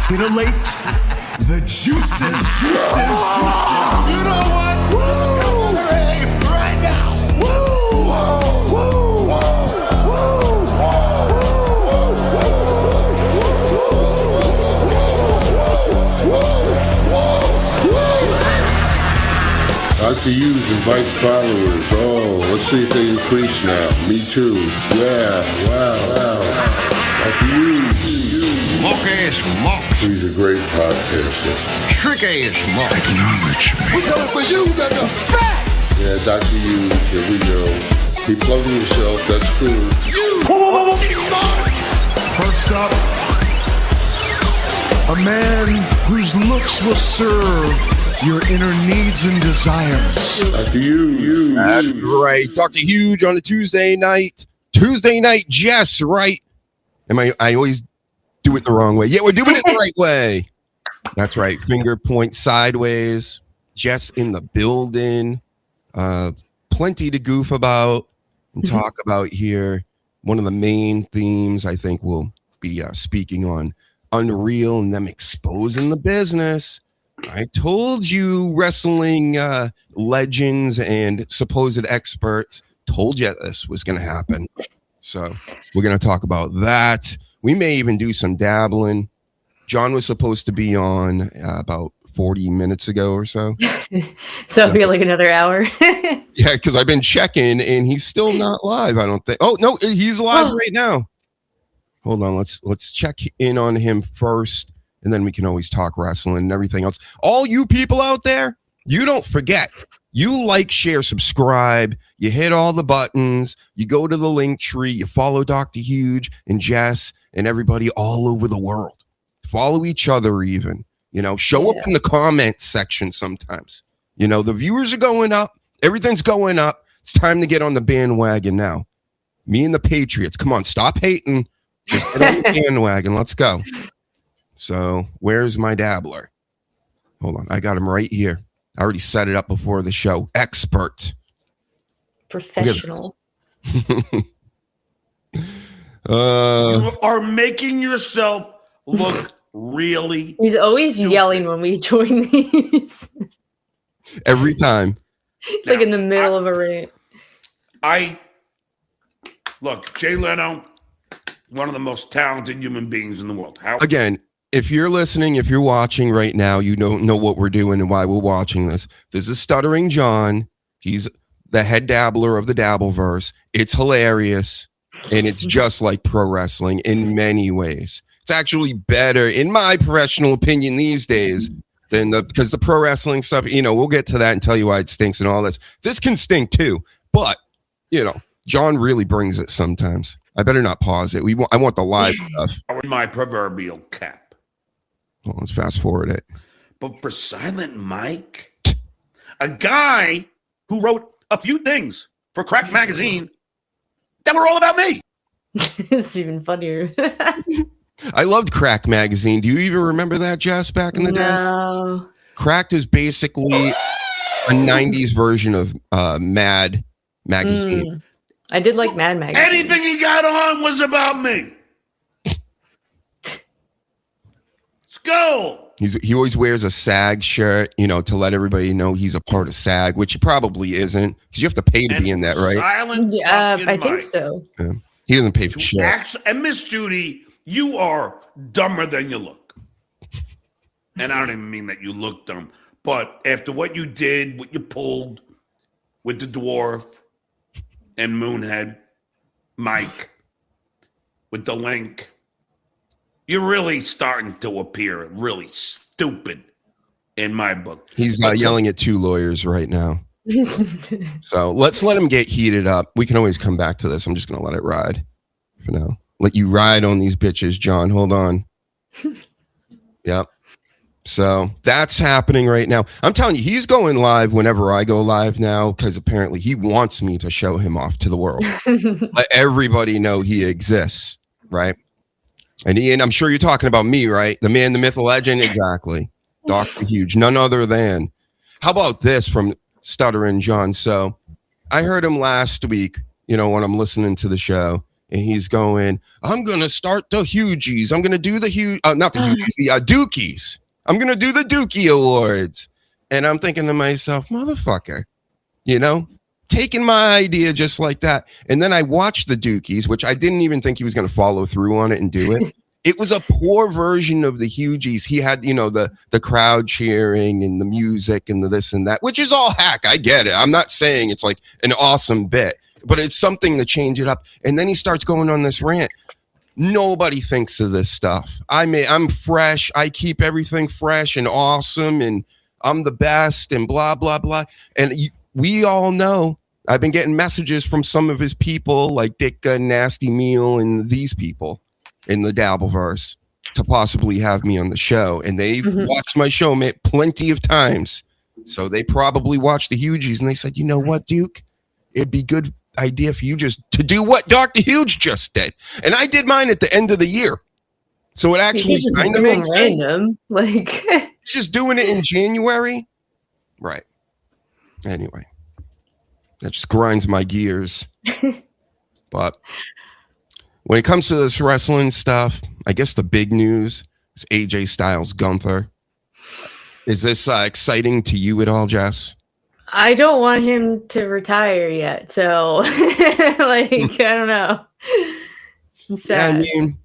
titillate the juices. You know what? Woo! Right now. Woo! Woo! Dr. Hughes invites followers. Oh, let's see if they increase now. Me too. Yeah, wow. Dr. Hughes. Mock-ass mock. He's a great podcaster. Trick-ass mock. Acknowledge me. We coming for you, nigga. Fat! Yeah, Dr. Hughes, here we go. He plugged himself, that's cool. First up, a man whose looks will serve your inner needs and desires. Dr. Hughes. That's right. Dr. Huge on a Tuesday night. Tuesday night, Jess, right? I always do it the wrong way. Yeah, we're doing it the right way. That's right. Finger point sideways. Jess in the building. Plenty to goof about and talk about here. One of the main themes I think we'll be speaking on Unreal and them exposing the business. I told you, wrestling legends and supposed experts told you this was going to happen. So we're going to talk about that. We may even do some dabbling. John was supposed to be on about 40 minutes ago or so. So it'll be like another hour. Yeah, because I've been checking and he's still not live, I don't think. Oh, no, he's live right now. Hold on, let's check in on him first, and then we can always talk wrestling and everything else. All you people out there, you don't forget. You like, share, subscribe. You hit all the buttons. You go to the link tree. You follow Dr. Huge and Jess and everybody all over the world. Follow each other even. You know, show up in the comment section sometimes. You know, the viewers are going up. Everything's going up. It's time to get on the bandwagon now. Me and the Patriots. Come on, stop hating. Just get on the bandwagon. Let's go. So where's my dabbler? Hold on. I got him right here. I already set it up before the show. Expert. Professional. You are making yourself look really He's always stupid. yelling when we join these. Every time. Like in the middle of a rant. Look, Jay Leno, one of the most talented human beings in the world. Again, if you're listening, if you're watching right now, you don't know what we're doing and why we're watching this. This is Stuttering John. He's the head dabbler of the Dabbleverse. It's hilarious, and it's just like pro wrestling in many ways. It's actually better, in my professional opinion, these days than because the pro wrestling stuff, you know, we'll get to that and tell you why it stinks and all this. This can stink too, but, you know, John really brings it sometimes. I better not pause it. I want the live stuff. In my proverbial cap. Well, let's fast forward it. But for Silent Mike, a guy who wrote a few things for Crack Magazine that were all about me. It's even funnier. I loved Crack Magazine. Do you even remember that, Jess, back in the day? Cracked is basically a 90s version of Mad Magazine. I did like Mad Magazine. Anything he got on was about me. Let's go. He always wears a SAG shirt, you know, to let everybody know he's a part of SAG, which he probably isn't, because you have to pay to be in that, right? I think so. Yeah. He doesn't pay for shit. And Miss Judy, you are dumber than you look. And I don't even mean that you look dumb, but after what you did, what you pulled with the dwarf and Moonhead, Mike, with the link, you're really starting to appear really stupid in my book. He's yelling at two lawyers right now. So let's let him get heated up. We can always come back to this. I'm just going to let it ride for now. Let you ride on these bitches, John. Hold on. Yep. So that's happening right now. I'm telling you, he's going live whenever I go live now, because apparently he wants me to show him off to the world. Let everybody know he exists, right? And I'm sure you're talking about me, right? The man, the myth, the legend. Exactly. Dr. Huge. None other than. How about this from Stuttering John? So I heard him last week, you know, when I'm listening to the show. and he's going, I'm going to start the Hugies. I'm going to do the not the Hugies, the Dookies. I'm going to do the Dookie Awards. And I'm thinking to myself, motherfucker, you know, taking my idea just like that. And then I watched the Dookies, which I didn't even think he was going to follow through on it and do it. It was a poor version of the Hugies. He had, you know, the crowd cheering and the music and the this and that, which is all hack. I get it. I'm not saying it's like an awesome bit, but it's something to change it up. And then he starts going on this rant. Nobody thinks of this stuff. I'm fresh. I keep everything fresh and awesome, and I'm the best, and blah, blah, blah. And we all know. I've been getting messages from some of his people, like Dick Nasty Meal and these people in the Dabbleverse, to possibly have me on the show. And they've watched my show plenty of times. So they probably watched the Hugies, and they said, you know what, Duke? It'd be good idea for you just to do what Dr. Huge just did. And I did mine at the end of the year. So it actually kind of makes sense. Like He's just doing it in January. Right. Anyway. That just grinds my gears. But when it comes to this wrestling stuff, I guess the big news is AJ Styles Gunther. Is this exciting to you at all, Jess? I don't want him to retire yet, so like I don't know. I'm sad. Yeah, I mean,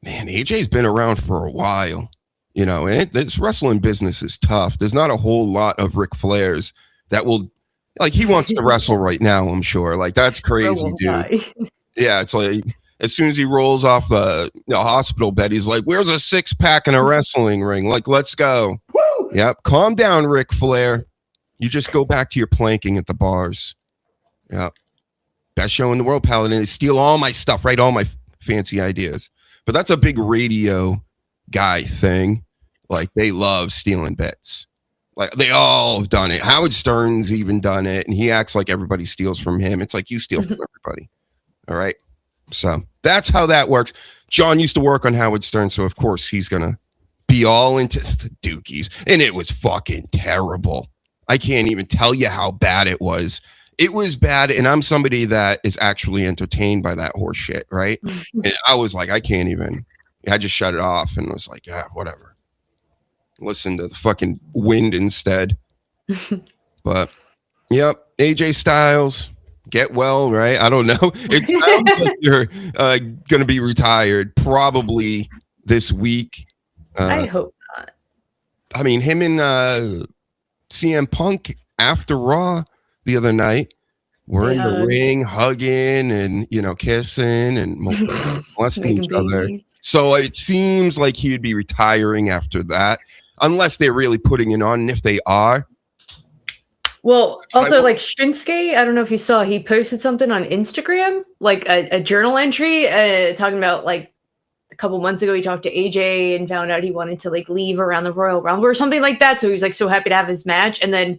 man, AJ's been around for a while, you know, and this wrestling business is tough. There's not a whole lot of Ric Flairs that will, like, he wants to wrestle right now, I'm sure. Like, that's crazy, dude. Yeah, it's like, as soon as he rolls off the hospital bed, he's like, where's a 6-pack in a wrestling ring? Like, let's go. Woo! Yep. Calm down, Ric Flair. You just go back to your planking at the bars. Yep. Best show in the world, pal. And they steal all my stuff, right? All my fancy ideas. But that's a big radio guy thing. Like, they love stealing bits. Like, they all have done it. Howard Stern's even done it. And he acts like everybody steals from him. It's like you steal from everybody. All right. So that's how that works. John used to work on Howard Stern, so of course he's gonna be all into the Dookies, and it was fucking terrible. I can't even tell you how bad it was. It was bad, and I'm somebody that is actually entertained by that horse shit, right? And I was like, I can't even. I just shut it off and was like, yeah, whatever. Listen to the fucking wind instead. But yep, AJ Styles. Get well, right? I don't know. It sounds like you're going to be retired probably this week. I hope not. I mean, him and CM Punk after Raw the other night were in the ring hugging and, you know, kissing and molesting each other. So it seems like he would be retiring after that, unless they're really putting it on. And if they are, well, also like Shinsuke, I don't know if you saw, he posted something on Instagram, like a journal entry talking about like a couple months ago he talked to AJ and found out he wanted to like leave around the Royal Rumble or something like that. So he was like so happy to have his match, and then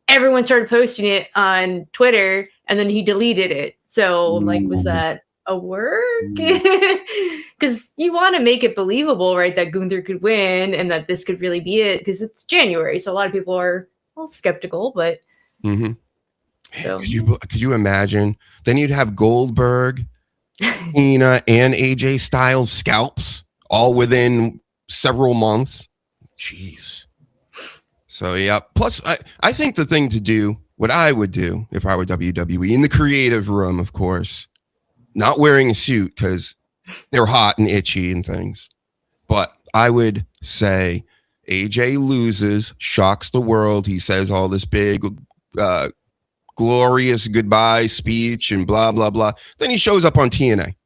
everyone started posting it on Twitter, and then he deleted it. So like, was that a work? Because you want to make it believable, right? That Gunther could win and that this could really be it, because it's January, so a lot of people are skeptical, but so. Could you imagine? Then you'd have Goldberg, Cena, and AJ Styles scalps all within several months. Jeez. So yeah. Plus, I think the thing to do, what I would do if I were WWE in the creative room, of course, not wearing a suit because they're hot and itchy and things, but I would say, AJ loses, shocks the world. He says all this big, glorious goodbye speech and blah, blah, blah. Then he shows up on TNA.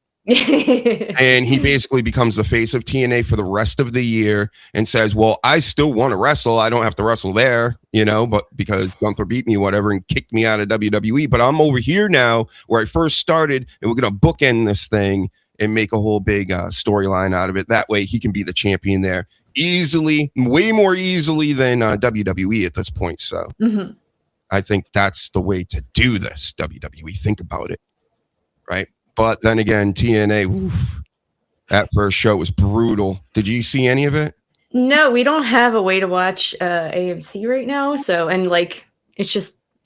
And he basically becomes the face of TNA for the rest of the year and says, well, I still want to wrestle. I don't have to wrestle there, you know, but because Gunther beat me, whatever, and kicked me out of WWE. But I'm over here now where I first started, and we're going to bookend this thing and make a whole big storyline out of it. That way he can be the champion there easily, way more easily than WWE at this point. So I think that's the way to do this, WWE. Think about it, right? But then again, TNA, that first show was brutal. Did you see any of it? No, we don't have a way to watch AMC right now. So, and like, it's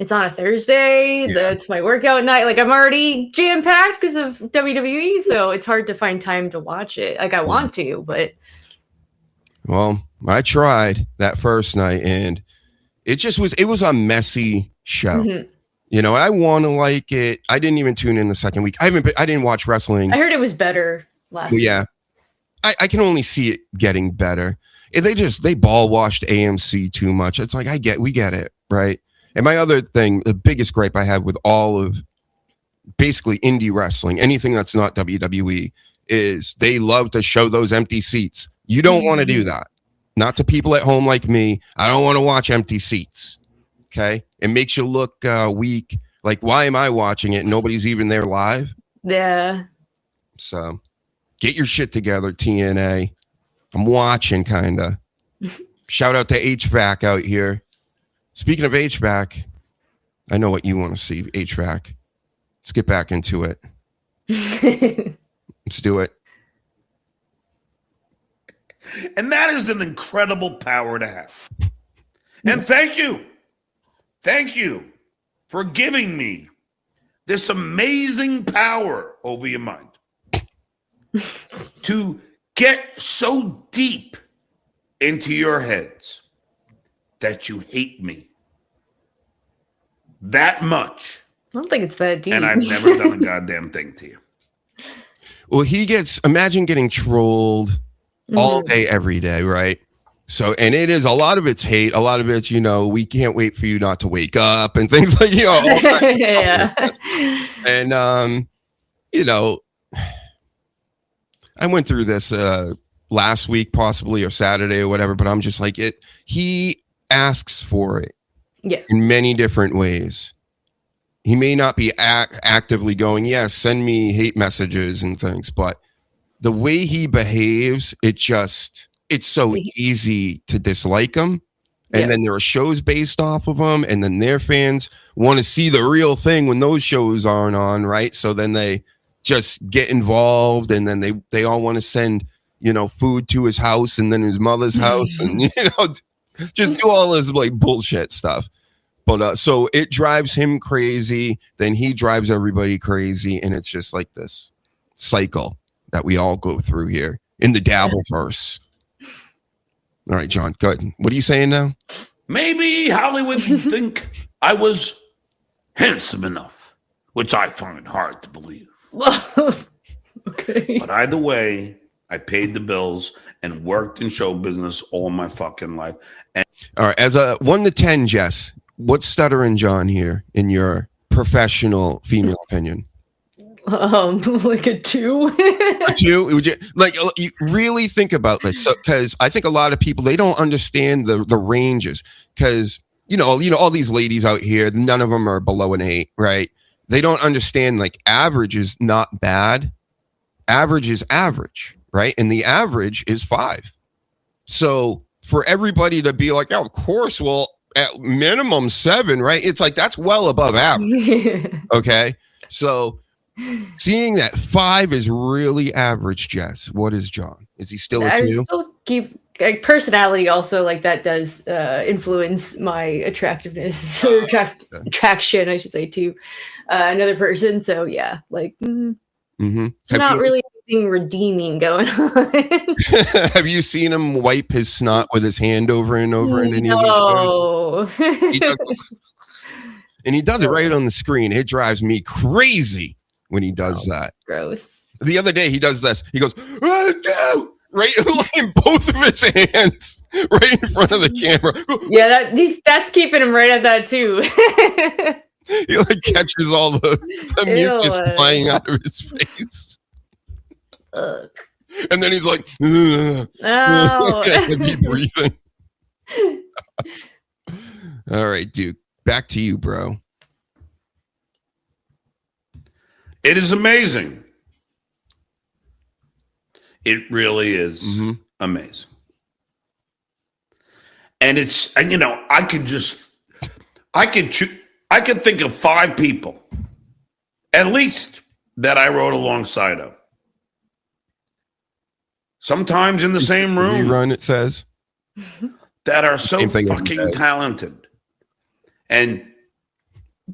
it's on a Thursday. That's my workout night. Like I'm already jam packed because of WWE, so it's hard to find time to watch it. Like I want to, but well, I tried that first night, and it was a messy show. Mhm. You know, I want to like it. I didn't even tune in the second week. I didn't watch wrestling. I heard it was better last week. Yeah, I can only see it getting better. They ball washed AMC too much. It's like we get it, right? And my other thing, the biggest gripe I have with all of basically indie wrestling, anything that's not WWE, is they love to show those empty seats. You don't want to do that. Not to people at home like me. I don't want to watch empty seats. Okay? It makes you look weak. Like, why am I watching it? Nobody's even there live. Yeah. So get your shit together, TNA. I'm watching, kind of. Shout out to HVAC out here. Speaking of HVAC, I know what you want to see, HVAC. Let's get back into it. Let's do it. And that is an incredible power to have. And thank you. Thank you for giving me this amazing power over your mind to get so deep into your heads that you hate me that much. I don't think it's that deep. And I've never done a goddamn thing to you. Well, imagine getting trolled all day, every day, right? So, and it is a lot of it's hate, a lot of it's, we can't wait for you not to wake up and things like, all that. Yeah. And, I went through this last week, possibly, or Saturday or whatever, but I'm just like, he asks for it in many different ways. He may not be actively going, yes, send me hate messages and things, but the way he behaves, it's so easy to dislike him. And then there are shows based off of him, and then their fans want to see the real thing when those shows aren't on, right? So then they just get involved, and then they all want to send, food to his house and then his mother's house, and just do all this like bullshit stuff. But so it drives him crazy, then he drives everybody crazy, and it's just like this cycle that we all go through here in the dabble verse. All right, John, go ahead. What are you saying now? Maybe Hollywood would think I was handsome enough, which I find hard to believe. Okay. But either way, I paid the bills and worked in show business all my fucking life. And all right, as a 1 to 10, Jess, what's stuttering John here in your professional female opinion? Like a 2. A 2? Would you really think about this? So, because I think a lot of people, they don't understand the ranges. Because all these ladies out here, none of them are below an 8, right? They don't understand like average is not bad. Average is average, right? And the average is 5. So for everybody to be like, oh, of course, well, at minimum 7, right? It's like that's well above average. Okay, so seeing that 5 is really average, Jess. What is John? Is he still a 2? I still keep personality also, like that does influence my attractiveness or attraction, I should say, to another person. So yeah, like not really anything redeeming going on. Have you seen him wipe his snot with his hand over and over in any of these shows? He does, and he does it right on the screen. It drives me crazy when he does that. Gross. The other day he does this. He goes, oh, no! Right in both of his hands, right in front of the camera. Yeah, that's keeping him right at that too. He like catches all the mucus flying out of his face. Ugh. And then he's like, keep breathing. All right, Duke, back to you, bro. it is amazing. It really is amazing. And I could think of 5 people, at least, that I rode alongside of. Sometimes in the same room. Rerun, it says. That are so fucking talented. And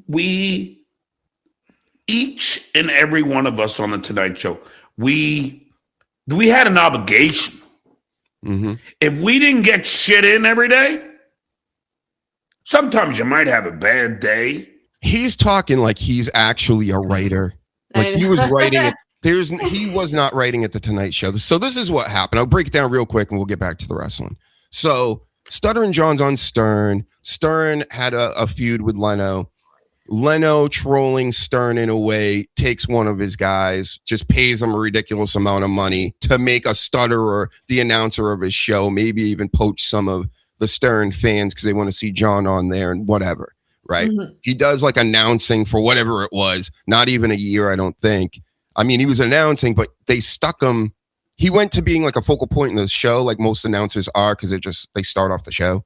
we, each and every one of us on the Tonight Show, we had an obligation. Mm-hmm. If we didn't get shit in every day, sometimes you might have a bad day. He's talking like he's actually a writer. Like he was writing it. He was not writing at the Tonight Show. So this is what happened. I'll break it down real quick and we'll get back to the wrestling. So Stuttering John's on Stern. Stern had a feud with Leno. Leno trolling Stern in a way, takes one of his guys, just pays him a ridiculous amount of money to make a stutterer the announcer of his show, maybe even poach some of the Stern fans because they want to see John on there and whatever, right? Mm-hmm. He does like announcing for whatever it was, not even a year, I don't think. I mean, he was announcing, but they stuck him. He went to being like a focal point in the show, like most announcers are, because they start off the show.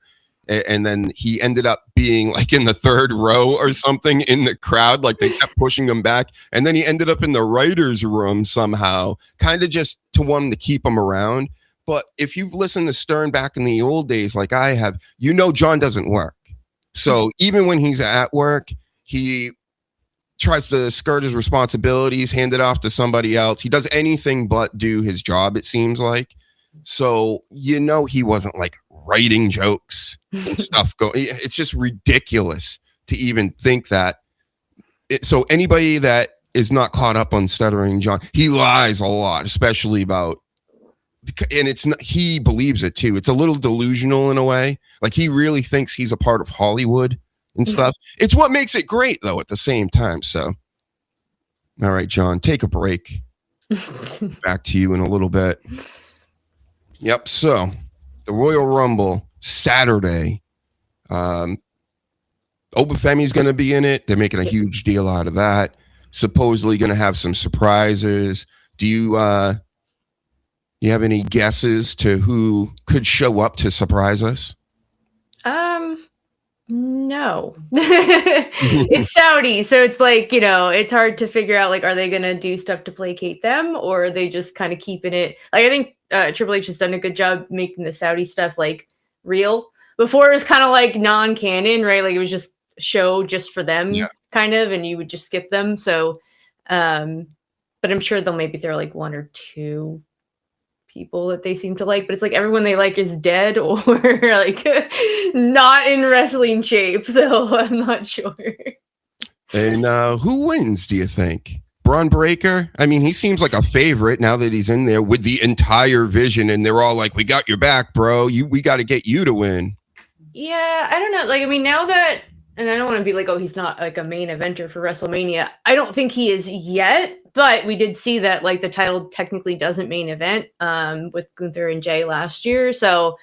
And then he ended up being like in the third row or something in the crowd. Like they kept pushing him back. And then he ended up in the writer's room somehow, kind of just to want him to keep him around. But if you've listened to Stern back in the old days, like I have, you know, John doesn't work. So even when he's at work, he tries to skirt his responsibilities, hand it off to somebody else. He does anything but do his job, it seems like. So, you know, he wasn't like writing jokes and stuff. It's just ridiculous to even think that. So anybody that is not caught up on Stuttering John, he lies a lot, especially about, and it's not, he believes it too. It's a little delusional in a way. Like he really thinks he's a part of Hollywood and stuff. It's what makes it great though at the same time. So, all right, John, take a break. Back to you in a little bit. Yep. So the Royal Rumble Saturday. Obafemi's going to be in it. They're making a huge deal out of that. Supposedly going to have some surprises. Do you have any guesses to who could show up to surprise us? No. It's Saudi, so it's like, you know, it's hard to figure out, like, are they going to do stuff to placate them, or are they just kind of keeping it? Like, I think Triple H has done a good job making the Saudi stuff, like, real. Before, it was kind of like non-canon, right? Like, it was just a show just for them, kind of, and you would just skip them. So, but I'm sure they'll maybe throw, like, one or two people that they seem to like, but it's like everyone they like is dead or like not in wrestling shape, so I'm not sure. And who wins, do you think? Braun Breaker? I mean, he seems like a favorite now that he's in there with the entire Vision, and they're all like, we got your back, bro. We got to get you to win. Yeah, I don't know. Like, I mean, now that, and I don't want to be like, oh, he's not like a main eventer for WrestleMania. I don't think he is yet. But we did see that, like, the title technically doesn't main event with Gunther and Jay last year. So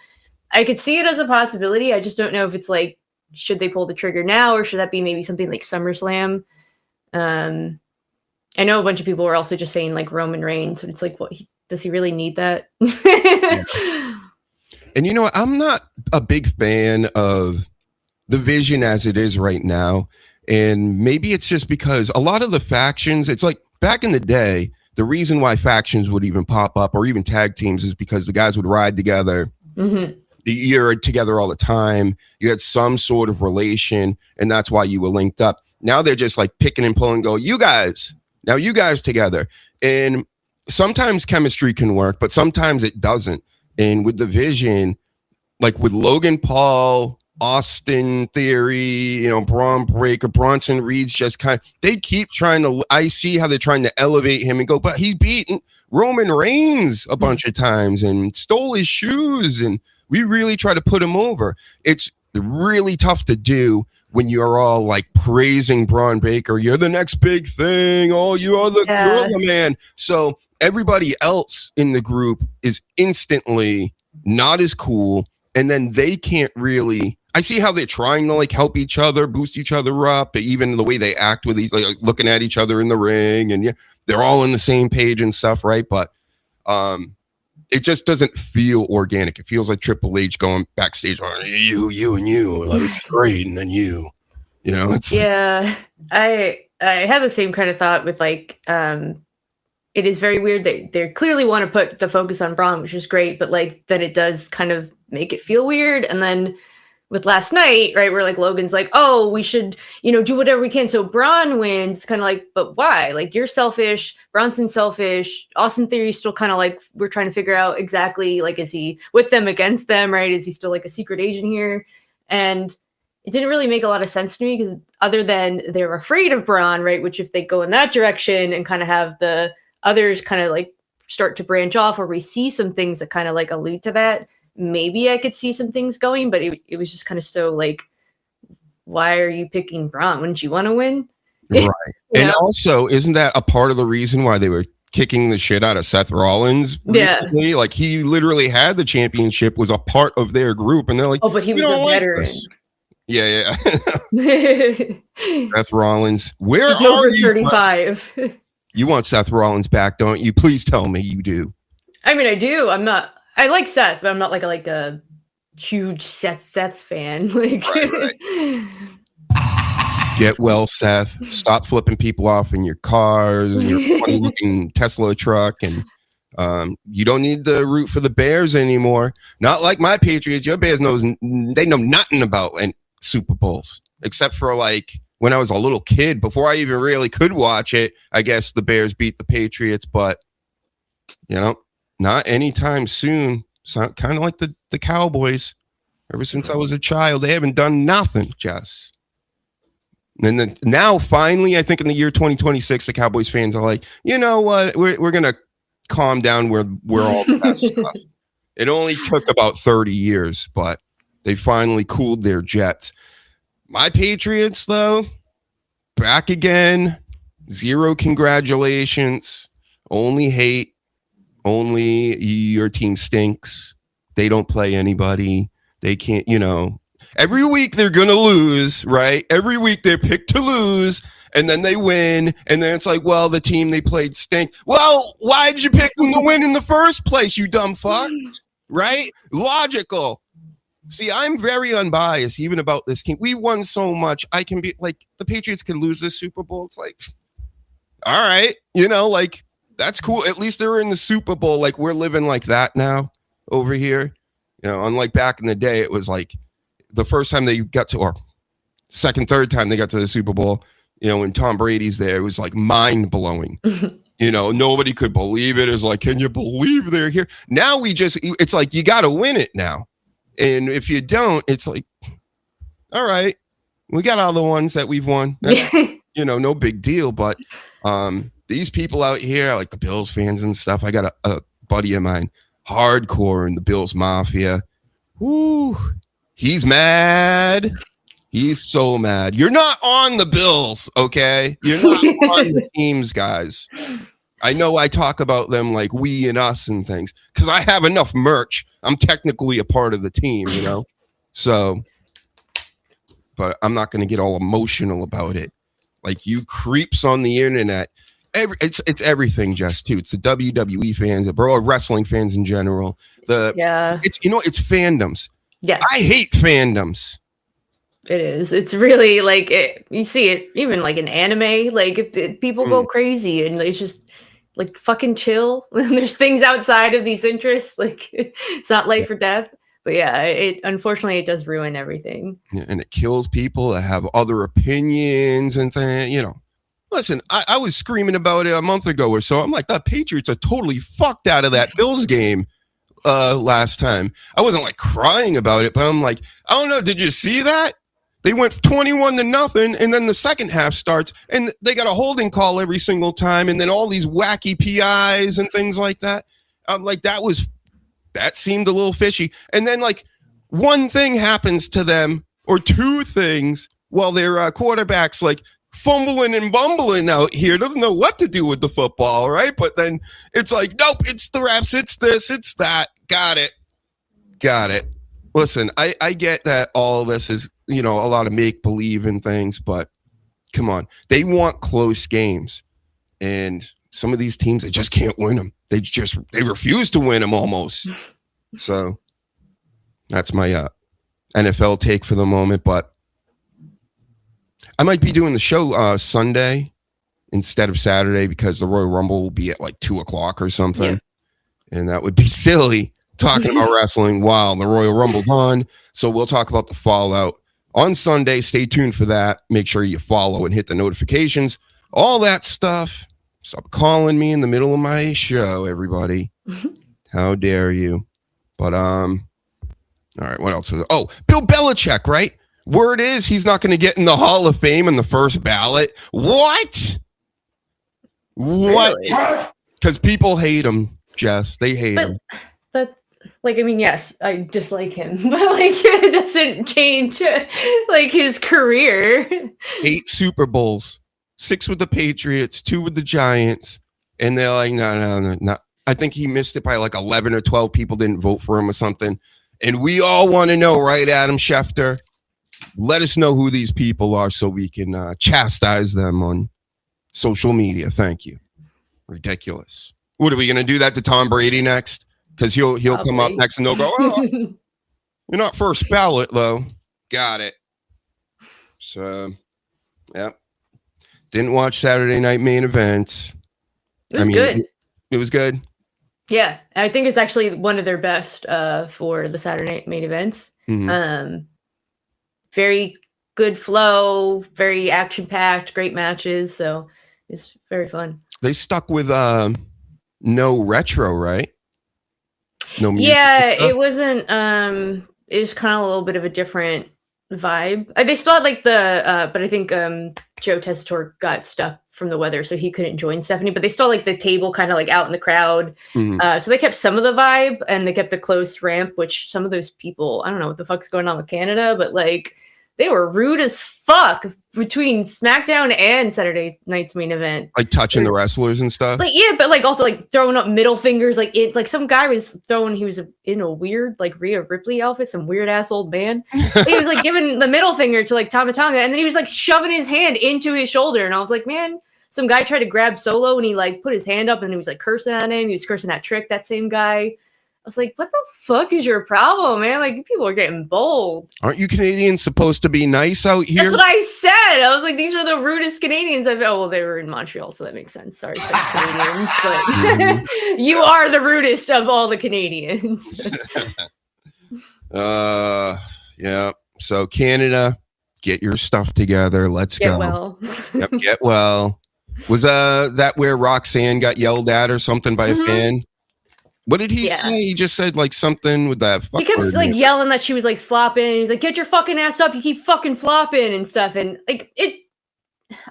I could see it as a possibility. I just don't know if it's like, should they pull the trigger now, or should that be maybe something like SummerSlam? I know a bunch of people were also just saying like Roman Reigns, but it's like, what, does he really need that? And you know what? I'm not a big fan of the Vision as it is right now. And maybe it's just because a lot of the factions, it's like, back in the day, the reason why factions would even pop up or even tag teams is because the guys would ride together. Mm-hmm. You're together all the time. You had some sort of relation, and that's why you were linked up. Now they're just like picking and pulling, go, you guys together. And sometimes chemistry can work, but sometimes it doesn't. And with the Vision, like with Logan Paul, Austin Theory, you know, Braun Breaker, Bronson Reed's just kind of, they keep trying to, I see how they're trying to elevate him and go, but he beat Roman Reigns a bunch of times and stole his shoes, and we really try to put him over. It's really tough to do when you're all like praising Braun Breaker. You're the next big thing. Oh, you're the man. So everybody else in the group is instantly not as cool. And then they can't really, I see how they're trying to like help each other, boost each other up, even the way they act with each, like looking at each other in the ring, and they're all on the same page and stuff, right? But it just doesn't feel organic. It feels like Triple H going backstage, oh, you and you, like, it's great, and then you know, it's I have the same kind of thought with like it is very weird that they clearly want to put the focus on Braun, which is great, but like that it does kind of make it feel weird. And then with last night, right, where like Logan's like, oh, we should, do whatever we can so Braun wins. Kind of like, but why? Like, you're selfish, Bronson's selfish, Austin Theory's still kind of like, we're trying to figure out exactly, like, is he with them, against them, right? Is he still like a secret agent here? And it didn't really make a lot of sense to me, because other than they're afraid of Braun, right, which if they go in that direction and kind of have the others kind of like start to branch off, or we see some things that kind of like allude to that, maybe I could see some things going, but it was just kind of so like, why are you picking Braun? Wouldn't you want to win? Right. And also, isn't that a part of the reason why they were kicking the shit out of Seth Rollins recently? Like, he literally had the championship, was a part of their group, and they're like, oh, but he was a veteran. Yeah. Seth Rollins, where He's are over you? 35. You want Seth Rollins back, don't you? Please tell me you do. I mean, I do. I like Seth, but I'm not like a huge Seth fan. Like, right. Get well, Seth. Stop flipping people off in your cars and your funny looking Tesla truck, and you don't need to root for the Bears anymore. Not like my Patriots. Your Bears they know nothing about Super Bowls, except for like when I was a little kid, before I even really could watch it. I guess the Bears beat the Patriots, but not anytime soon. So kind of like the Cowboys. Ever since I was a child, they haven't done nothing, Jess. And then now, finally, I think in the year 2026, the Cowboys fans are like, you know what? We're gonna calm down. We're all the best stuff. It only took about 30 years, but they finally cooled their jets. My Patriots, though, back again. Zero congratulations. Only hate. Only your team stinks. They don't play anybody. They can't, every week they're going to lose, right? Every week they're picked to lose, and then they win. And then it's like, well, the team they played stink. Well, why did you pick them to win in the first place, you dumb fucks? Right? Logical. See, I'm very unbiased even about this team. We won so much. I can be like, the Patriots can lose this Super Bowl. It's like, all right, like, that's cool. At least they're in the Super Bowl. Like, we're living like that now over here. Unlike back in the day, it was like the first time they got to, or second, third time they got to the Super Bowl, when Tom Brady's there, it was like mind blowing. Nobody could believe it. It was like, can you believe they're here? Now it's like, you got to win it now. And if you don't, it's like, all right, we got all the ones that we've won. That's, no big deal. But these people out here, like the Bills fans and stuff, I got a buddy of mine, hardcore in the Bills Mafia. Woo, he's mad. He's so mad. You're not on the Bills, okay? You're not on the teams, guys. I know I talk about them like we and us and things because I have enough merch. I'm technically a part of the team, So, but I'm not going to get all emotional about it. Like, you creeps on the internet. It's everything, Jess, too. It's the WWE fans, the pro wrestling fans in general. It's fandoms. Yes. I hate fandoms. It is. It's really like you see it even like in anime. Like if people go crazy and it's just like fucking chill. There's things outside of these interests. Like it's not life or death. But yeah, unfortunately it does ruin everything. Yeah, and it kills people that have other opinions and things. Listen, I was screaming about it a month ago or so. I'm like, the Patriots are totally fucked out of that Bills game last time. I wasn't like crying about it, but I'm like, I don't know. Did you see that? They went 21-0, and then the second half starts, and they got a holding call every single time, and then all these wacky PIs and things like that. I'm like, that seemed a little fishy. And then like one thing happens to them, or two things, while their quarterback's like fumbling and bumbling out here, doesn't know what to do with the football, right? But then it's like, nope, it's the refs, it's this, it's that. Got it. Listen, I get that all of this is, a lot of make-believe and things, but come on. They want close games. And some of these teams, they just can't win them. They refuse to win them almost. So that's my NFL take for the moment, but I might be doing the show Sunday instead of Saturday because the Royal Rumble will be at like 2:00 or something. Yeah. And that would be silly. talking about wrestling while the Royal Rumble's on. So we'll talk about the fallout on Sunday. Stay tuned for that. Make sure you follow and hit the notifications. All that stuff. Stop calling me in the middle of my show, everybody. How dare you? But all right, what else was it? Oh, Bill Belichick, right? Word is he's not going to get in the Hall of Fame in the first ballot. What? Because people hate him, Jess. They hate him. But like, I mean, yes, I dislike him, but like, it doesn't change like his career. 8 Super Bowls, 6 with the Patriots, 2 with the Giants, and they're like, no. I think he missed it by like 11 or 12 people didn't vote for him or something. And we all want to know, right, Adam Schefter? Let us know who these people are so we can chastise them on social media. Thank you. Ridiculous. What are we going to do that to Tom Brady next? Because he'll come up next and they'll go, oh, you're not first ballot, though. Got it. So, yeah. Didn't watch Saturday Night Main Event. It was good. It was good. Yeah, I think it's actually one of their best for the Saturday Night Main Events. Mm-hmm. Very good flow, very action-packed, great matches. So it's very fun. They stuck with no retro, right? No music. Yeah, it wasn't. It was kind of a little bit of a different vibe. They still had like the, but I think Joe Tessitore got stuck from the weather, so he couldn't join Stephanie. But they still like the table kind of like out in the crowd. So they kept some of the vibe, and they kept the close ramp. Which some of those people, I don't know what the fuck's going on with Canada, but like they were rude as fuck between SmackDown and Saturday Night's Main Event. Like touching the wrestlers and stuff. Like, yeah, but like also like throwing up middle fingers. Like it, like some guy was throwing, he was in a weird like Rhea Ripley outfit, some weird ass old man. He was like giving the middle finger to like Tama Tonga, and then he was like shoving his hand into his shoulder. And I was like, man, some guy tried to grab Solo and he like put his hand up and he was like cursing at him. He was cursing at Trick, that same guy. I was like, what the fuck is your problem, man? Like, people are getting bold. Aren't you Canadians supposed to be nice out here? That's what I said. I was like, these are the rudest Canadians I've... Oh, well, they were in Montreal, so that makes sense. Sorry, Canadians, but you are the rudest of all the Canadians. Yeah. So, Canada, get your stuff together. Let's go. Well. Yep, get well. Was that where Roxanne got yelled at or something by a fan? What did he say? He just said like something with that. He kept like yelling that she was like flopping. He's like, "Get your fucking ass up! You keep fucking flopping and stuff." And like it,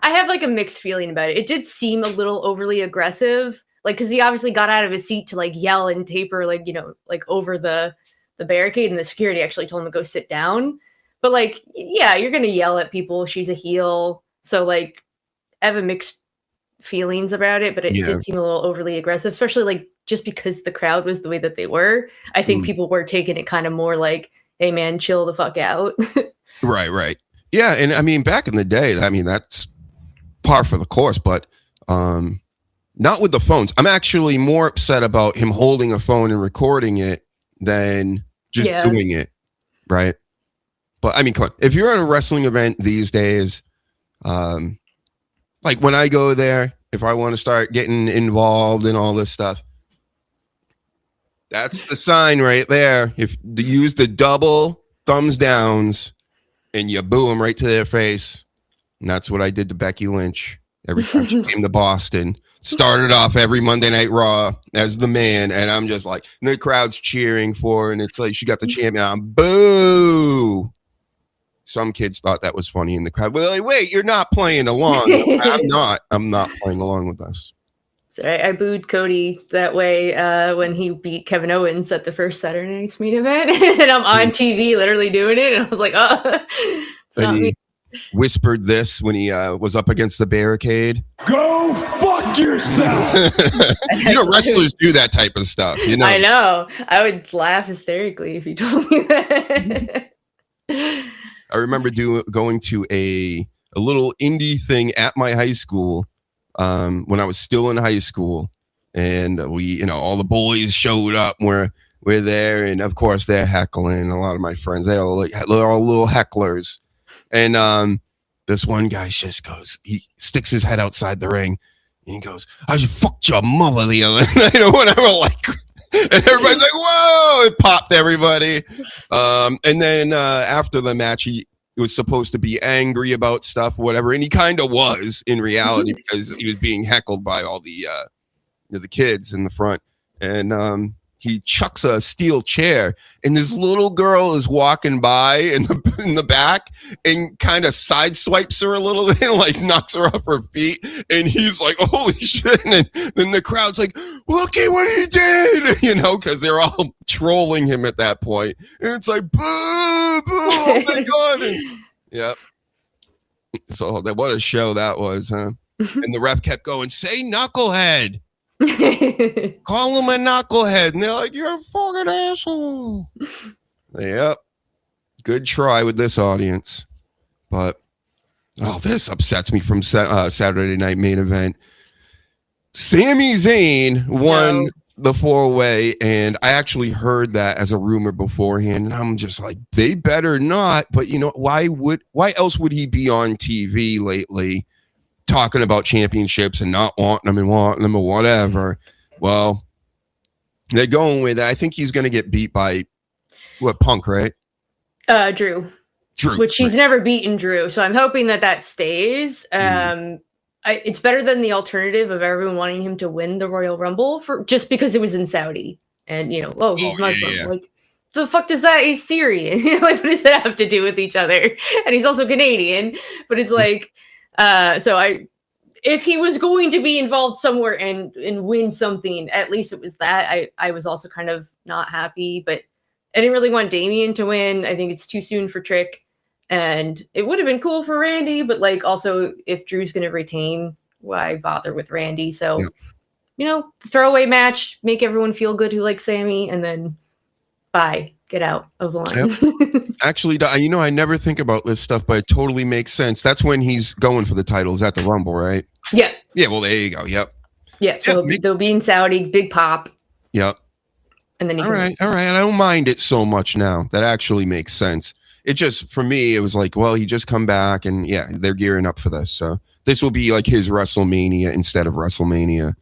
I have like a mixed feeling about it. It did seem a little overly aggressive, like because he obviously got out of his seat to like yell and taper, like like over the barricade, and the security actually told him to go sit down. But like, yeah, you're gonna yell at people. She's a heel, so like, I have a mixed feelings about it. But it did seem a little overly aggressive, especially like. Just because the crowd was the way that they were, I think people were taking it kind of more like, hey man, chill the fuck out. Right. Yeah. And I mean, back in the day, I mean, that's par for the course, but not with the phones. I'm actually more upset about him holding a phone and recording it than just doing it. Right. But I mean, come on. If you're at a wrestling event these days, like when I go there, if I want to start getting involved in all this stuff, that's the sign right there. If you use the double thumbs downs and you boo them right to their face. And that's what I did to Becky Lynch every time she came to Boston. Started off every Monday Night Raw as the man. And I'm just like, and the crowd's cheering for her. And it's like, she got the champion. I'm boo. Some kids thought that was funny in the crowd. Well, like, wait, you're not playing along. I'm not playing along with us. So I booed Cody that way when he beat Kevin Owens at the first Saturday Night's Main Event. And I'm on TV literally doing it. And I was like, oh. And he whispered this when he was up against the barricade. Go fuck yourself. Wrestlers do that type of stuff. I know. I would laugh hysterically if he told me that. I remember going to a little indie thing at my high school. When I was still in high school, and we, all the boys showed up. We're there, and of course they're heckling. A lot of my friends, they're all little hecklers. And this one guy just goes, he sticks his head outside the ring, and he goes, "I just fucked your mother the other night," or whatever. Like, And everybody's like, whoa, it popped everybody. And then after the match, he was supposed to be angry about stuff, whatever. And he kind of was in reality because he was being heckled by all the kids in the front. And he chucks a steel chair, and this little girl is walking by in the back and kind of sideswipes her a little bit, like knocks her off her feet. And he's like, holy shit. And then the crowd's like, look at what he did, because they're all trolling him at that point. And it's like, boo, boo, oh my God. And, yep. So what a show that was, huh? And the ref kept going, say knucklehead. Call him a knucklehead, and they're like, you're a fucking asshole. Yep. Good try with this audience. But this upsets me from Saturday Night Main Event. Sami Zayn won the 4-way, and I actually heard that as a rumor beforehand, and I'm just like, they better not. But why else would he be on TV lately talking about championships and not wanting them or whatever? Well, they're going with it. I think he's going to get beat by Punk, right? Drew, right. which he's never beaten Drew. So I'm hoping that stays. It's better than the alternative of everyone wanting him to win the Royal Rumble just because it was in Saudi and he's Muslim. Yeah. Like, the fuck does that? He's Syrian. Like, what does that have to do with each other? And he's also Canadian. But it's like, if he was going to be involved somewhere and win something, at least it was that. I was also kind of not happy, but I didn't really want Damian to win. I think it's too soon for Trick, and it would have been cool for Randy, but like also if Drew's going to retain, why bother with Randy? So, throwaway match, make everyone feel good who likes Sammy, and then bye. Get out of the line. Yep. Actually, I never think about this stuff, but it totally makes sense. That's when he's going for the titles at the Rumble, right? Yeah. Yeah, well, there you go. Yep. Yeah, so they'll be in Saudi, big pop. Yep. And then all right. I don't mind it so much now. That actually makes sense. It just, for me, it was like, well, he just come back, and yeah, they're gearing up for this. So this will be like his WrestleMania instead of WrestleMania.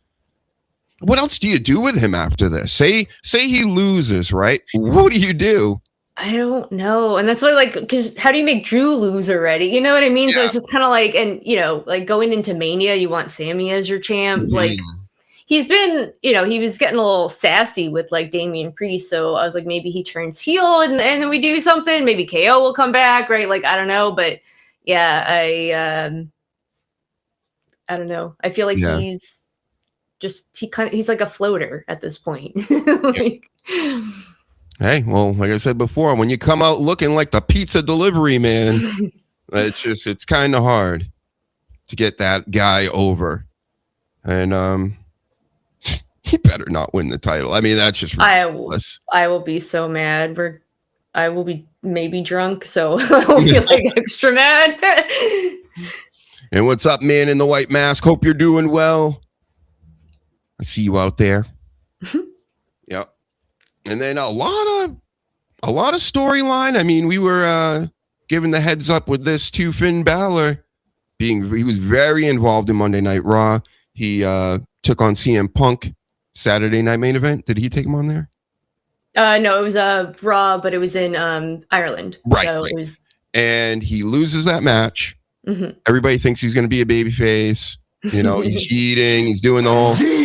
What else do you do with him after this? Say he loses, right? What do you do? I don't know. And that's why, because how do you make Drew lose already? You know what I mean? Yeah. So it's just kind of like, and, like going into Mania, you want Sammy as your champ. Mm-hmm. Like, he's been, he was getting a little sassy with, like, Damian Priest. So I was like, maybe he turns heel and then we do something. Maybe KO will come back, right? Like, I don't know. But, yeah, I don't know. I feel like he's like a floater at this point. Hey, well, like I said before, when you come out looking like the pizza delivery man, it's kind of hard to get that guy over. And he better not win the title. I mean, that's just ridiculous. I will be so mad. I will be maybe drunk, so I won't feel like extra mad. And what's up, man in the white mask? Hope you're doing well. I see you out there. Yep. And then a lot of storyline. I mean, we were given the heads up with this too. Finn Balor he was very involved in Monday Night Raw. He took on CM Punk Saturday Night Main Event. Did he take him on there? No, it was Raw, but it was in Ireland. Right. So right. It was... And he loses that match. Mm-hmm. Everybody thinks he's going to be a babyface. He's eating, he's doing the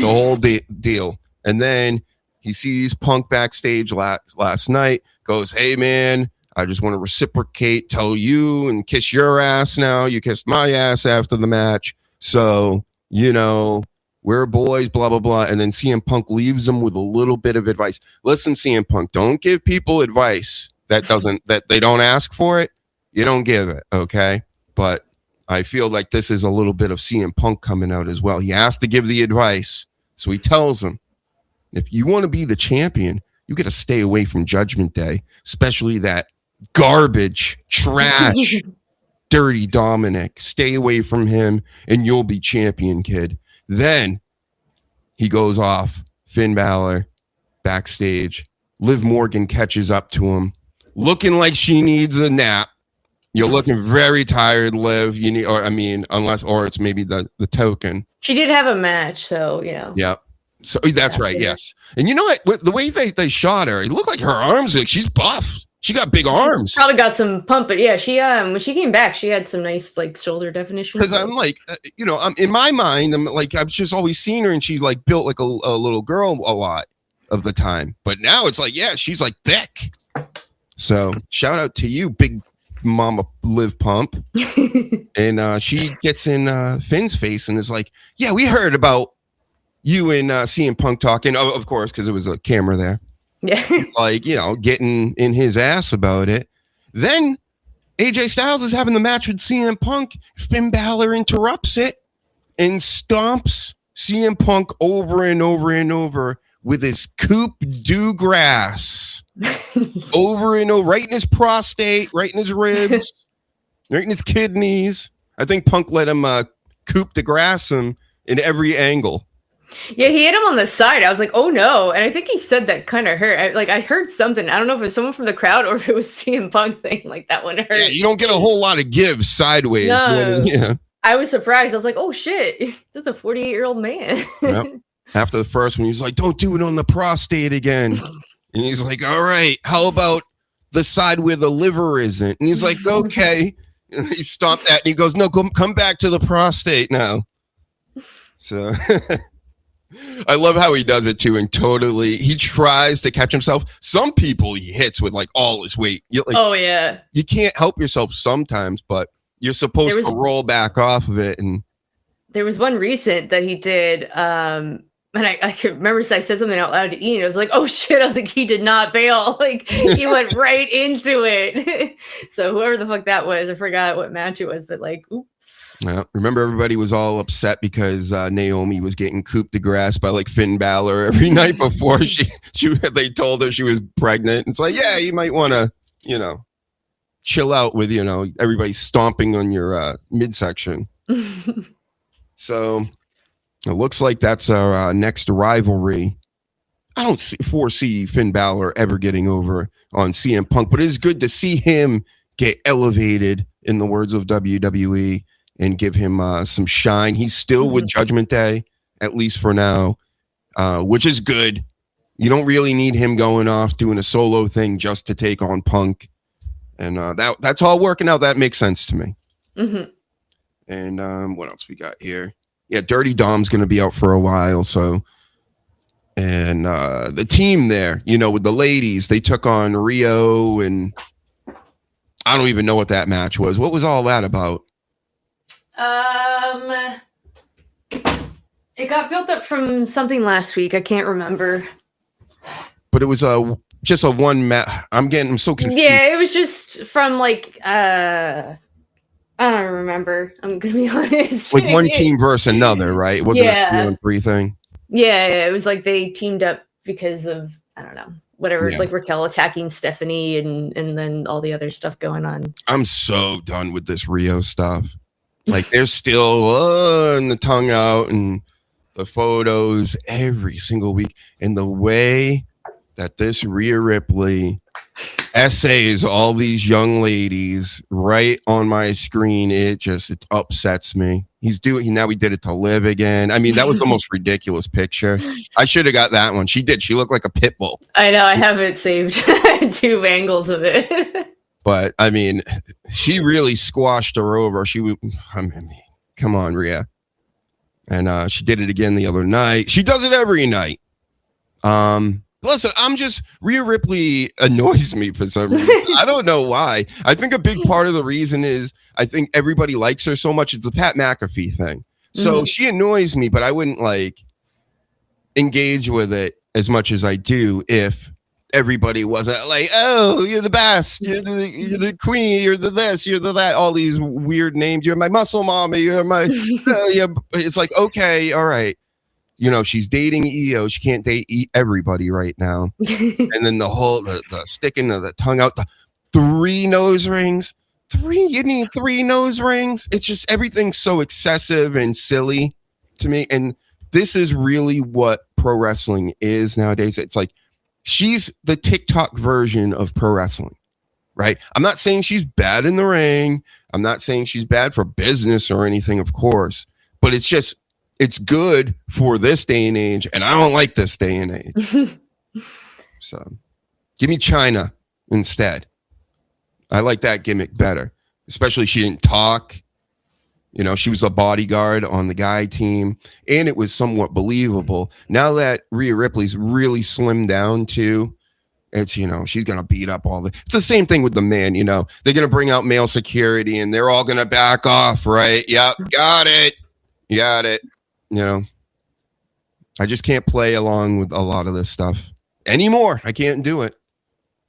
whole deal. And then he sees Punk backstage last night, goes, hey, man, I just want to reciprocate, tell you and kiss your ass now. You kissed my ass after the match. So, we're boys, blah, blah, blah. And then CM Punk leaves him with a little bit of advice. Listen, CM Punk, don't give people advice that they don't ask for it. You don't give it, okay? But I feel like this is a little bit of CM Punk coming out as well. He has to give the advice. So he tells him, if you want to be the champion, you got to stay away from Judgment Day, especially that garbage, trash, dirty Dominic. Stay away from him and you'll be champion, kid. Then he goes off, Finn Balor, backstage. Liv Morgan catches up to him, looking like she needs a nap. You're looking very tired, Liv. You need, or it's maybe the token. She did have a match, so Yep. So that's right. Yes. And you know what? The way they shot her, it looked like her arms, like she's buff. She got big arms. Probably got some pump, but yeah, she when she came back, she had some nice like shoulder definition. Because I'm like, I'm in my mind, I'm like, I've just always seen her, and she's like built like a little girl a lot of the time. But now it's like, yeah, she's like thick. So shout out to you, big mama Liv Pump. And she gets in Finn's face and is like, yeah, we heard about you and CM Punk talking, of course, because it was a camera there. Yeah. It's like, getting in his ass about it. Then AJ Styles is having the match with CM Punk. Finn Balor interrupts it and stomps CM Punk over and over and over with his coupe du grass. Over and over, right in his prostate, right in his ribs, right in his kidneys. I think Punk let him coupe de grass him in every angle. Yeah, he hit him on the side. I was like, oh no. And I think he said that kind of hurt. I heard something. I don't know if it was someone from the crowd or if it was CM Punk thing. Like that one hurt. Yeah, you don't get a whole lot of give sideways. No. Yeah. I was surprised. I was like, oh shit. That's a 48-year-old man. Yep. After the first one, he's like, don't do it on the prostate again. And he's like, all right, how about the side where the liver isn't? And he's like, okay. And he stopped that and he goes, no, come back to the prostate now. So I love how he does it too. And totally, he tries to catch himself. Some people he hits with like all his weight. Oh, yeah. You can't help yourself sometimes, but you're supposed to roll back off of it. And there was one recent that he did. And I could remember I said something out loud to Ian. I was like, oh shit. I was like, he did not bail. Like he went right into it. So whoever the fuck that was, I forgot what match it was, but like, oops. Yeah, remember everybody was all upset because Naomi was getting coupe de grace by like Finn Balor every night before they told her she was pregnant. It's like, yeah, you might want to, chill out with, everybody stomping on your midsection. So it looks like that's our next rivalry. I don't foresee Finn Balor ever getting over on CM Punk, but it is good to see him get elevated, in the words of WWE, and give him some shine. He's still with Judgment Day, at least for now, which is good. You don't really need him going off doing a solo thing just to take on Punk. And that's all working out. That makes sense to me. Mm-hmm. And what else we got here? Yeah, Dirty Dom's going to be out for a while. So, and the team there, with the ladies, they took on Rio, and I don't even know what that match was. What was all that about? It got built up from something last week. I can't remember. But it was just a one match. I'm so confused. Yeah, it was just from like I don't remember. I'm gonna be honest. Like one team versus another, right? It wasn't a 3-on-3 thing. Yeah, it was like they teamed up because of I don't know. Whatever, like Raquel attacking Stephanie and then all the other stuff going on. I'm so done with this Rio stuff. Like they're still and the tongue out and the photos every single week. And the way that this Rhea Ripley essays all these young ladies right on my screen, it upsets me. He did it to Liv again. I mean, that was the most ridiculous picture. I should have got that one. She did. She looked like a pit bull. I know. I have it saved. 2 angles of it. But I mean, she really squashed her over. Come on, Rhea. And she did it again the other night. She does it every night. Listen, Rhea Ripley annoys me for some reason. I don't know why. I think a big part of the reason is I think everybody likes her so much. It's the Pat McAfee thing. So she annoys me, but I wouldn't like engage with it as much as I do if everybody wasn't like, oh, you're the best. You're the queen. You're the this. You're the that. All these weird names. You're my muscle mommy. You're my, It's like, okay, all right. She's dating EO. She can't date everybody right now. And then the sticking of the tongue out, the 3 nose rings. You need 3 nose rings. It's just everything's so excessive and silly to me. And this is really what pro wrestling is nowadays. It's like she's the TikTok version of pro wrestling, right? I'm not saying she's bad in the ring. I'm not saying she's bad for business or anything, of course. But it's just, it's good for this day and age, and I don't like this day and age. So give me China instead. I like that gimmick better. Especially she didn't talk. You know, she was a bodyguard on the guy team, and it was somewhat believable. Now that Rhea Ripley's really slimmed down too, it's, you know, she's going to beat up all the... It's the same thing with the man, you know. They're going to bring out male security, and they're all going to back off, right? Yep, got it. You got it. You know, I just can't play along with a lot of this stuff anymore. I can't do it.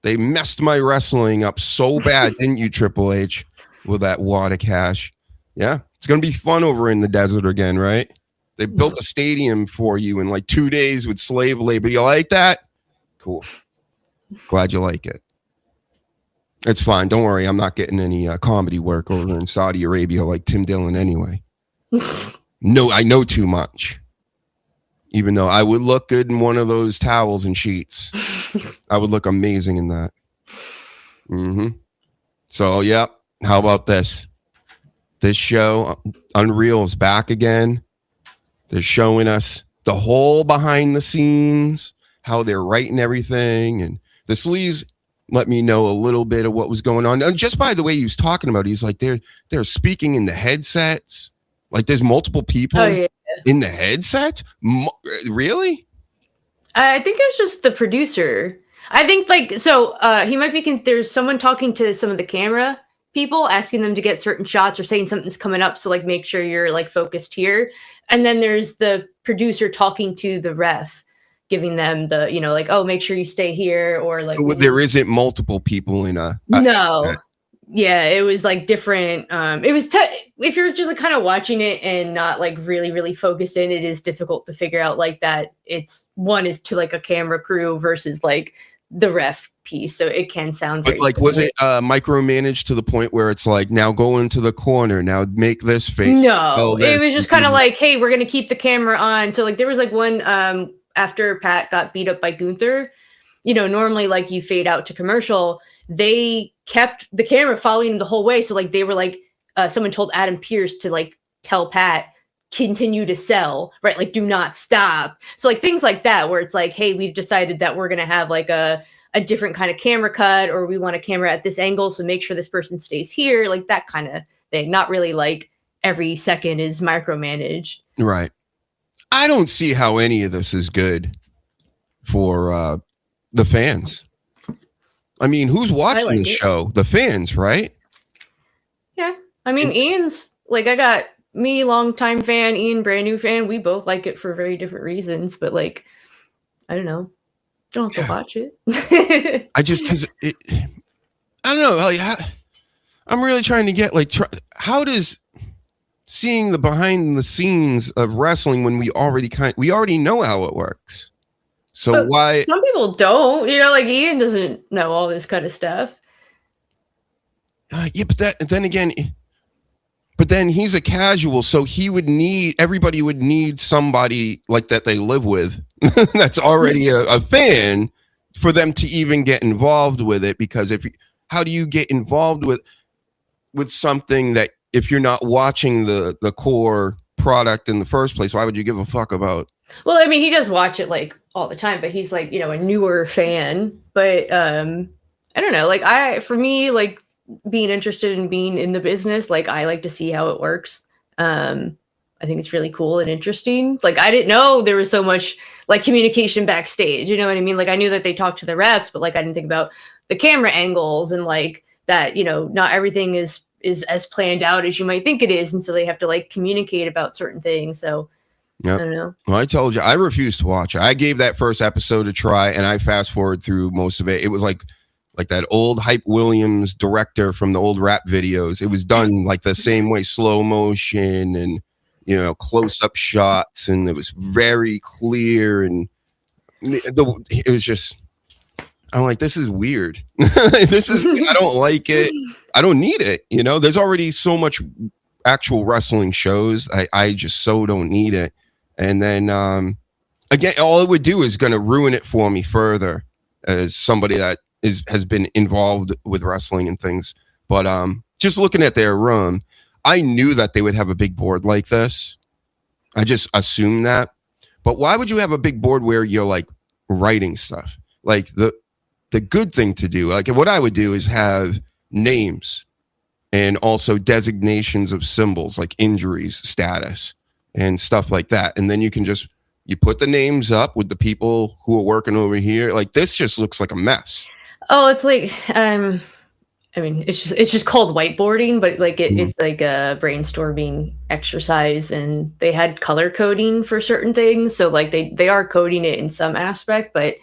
They messed my wrestling up so bad, didn't you, Triple H, with that wad of cash? Yeah, it's going to be fun over in the desert again, right? They built a stadium for you in like 2 days with slave labor. You like that? Cool. Glad you like it. It's fine. Don't worry. I'm not getting any comedy work over in Saudi Arabia like Tim Dillon anyway. No, I know too much. Even though I would look good in one of those towels and sheets. I would look amazing in that. So, yeah. How about this? This show, Unreal, is back again. They're showing us the whole behind the scenes, how they're writing everything. And the sleaze let me know a little bit of what was going on. And just by the way he was talking about it, he's like, they're speaking in the headsets. Like there's multiple people in the headset. Really? I think it was just the producer. I think he might be, there's someone talking to some of the camera people, asking them to get certain shots or saying something's coming up. So like, make sure you're like focused here. And then there's the producer talking to the ref, giving them the, you know, like, oh, make sure you stay here. Or like, so there isn't multiple people in a no. headset. Yeah, it was like different. It was if you're just like kind of watching it and not like really, really focused in, it is difficult to figure out like that. It's one is to like a camera crew versus like the ref piece. So it can sound very like, was it micromanaged to the point where it's like, now go into the corner, now make this face? No, it was just kind of like, hey, we're going to keep the camera on. So like there was like one after Pat got beat up by Gunther, you know, normally like you fade out to commercial. They kept the camera following him the whole way. So like they were like, someone told Adam Pearce to like tell Pat, continue to sell, right? Like do not stop. So like things like that, where it's like, hey, we've decided that we're going to have like a different kind of camera cut, or we want a camera at this angle. So make sure this person stays here. Like that kind of thing. Not really like every second is micromanaged. Right. I don't see how any of this is good for the fans. I mean, who's watching this show? The fans, right? Yeah. I mean, Ian's like, I got me, longtime fan, Ian, brand new fan. We both like it for very different reasons, but like, I don't know. Don't have to watch it. I just, cause it, I don't know. Like, I'm really trying to get like, how does seeing the behind the scenes of wrestling when we already know how it works. So but why? Some people don't, you know, like Ian doesn't know all this kind of stuff. Yeah, but then he's a casual, so everybody would need somebody like that they live with that's already a fan for them to even get involved with it. Because how do you get involved with something that if you're not watching the core product in the first place, why would you give a fuck about? Well, I mean, he does watch it like all the time, but he's like, you know, a newer fan. But I don't know, like for me, like being interested in being in the business, like I like to see how it works. I think it's really cool and interesting. Like I didn't know there was so much like communication backstage, you know what I mean? Like I knew that they talked to the refs, but like I didn't think about the camera angles and like that, you know, not everything is as planned out as you might think it is. And so they have to like communicate about certain things. So yep. I don't know. Well, I told you, I refused to watch it. I gave that first episode a try and I fast forward through most of it. It was like that old Hype Williams director from the old rap videos. It was done like the same way, slow motion and, you know, close up shots. And it was very clear. And it was just, I'm like, this is weird. I don't like it. I don't need it. You know, there's already so much actual wrestling shows. I just so don't need it. And then, again, all it would do is going to ruin it for me further as somebody that has been involved with wrestling and things. But just looking at their room, I knew that they would have a big board like this. I just assume that. But why would you have a big board where you're like writing stuff? Like the good thing to do, like what I would do is have names and also designations of symbols like injuries, status, and stuff like that. And then you put the names up with the people who are working over here. Like this just looks like a mess. Oh, it's like I mean, it's just called whiteboarding, but like it's like a brainstorming exercise, and they had color coding for certain things, so like they are coding it in some aspect, but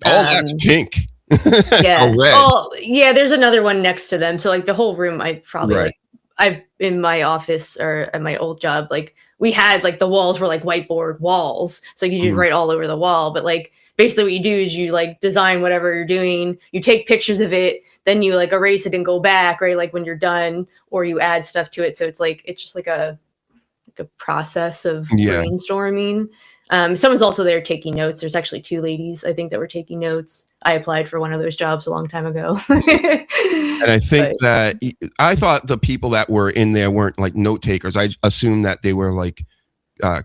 that's pink. Yeah. Oh, red. Oh, yeah. There's another one next to them, so like the whole room, I probably Right. I've in my office or at my old job, like we had like the walls were like whiteboard walls, so you just write all over the wall, but like basically what you do is you like design whatever you're doing, you take pictures of it, then you like erase it and go back, right? Like when you're done, or you add stuff to it. So it's just like a process of brainstorming. Someone's also there taking notes. There's actually 2 ladies, I think, that were taking notes. I applied for one of those jobs a long time ago. And I think that I thought the people that were in there weren't like note takers. I assumed that they were like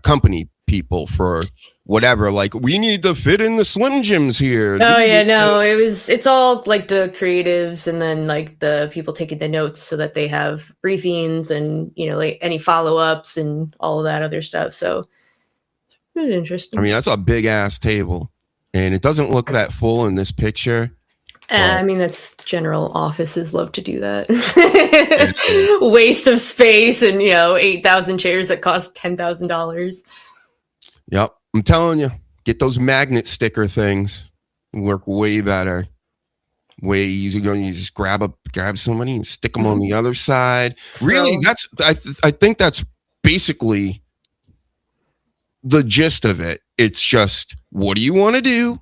company people for whatever. Like, we need to fit in the Slim Jims here. Oh yeah, no, it's all like the creatives and then like the people taking the notes so that they have briefings and, you know, like any follow-ups and all of that other stuff. So it was interesting. I mean, that's a big ass table, and it doesn't look that full in this picture. I mean, that's general offices love to do that. Waste of space and, you know, 8,000 chairs that cost $10,000. Yep. I'm telling you, get those magnet sticker things. Work way better. Way easier. You just grab somebody and stick them on the other side. Really, I think that's basically the gist of it. It's just, what do you want to do?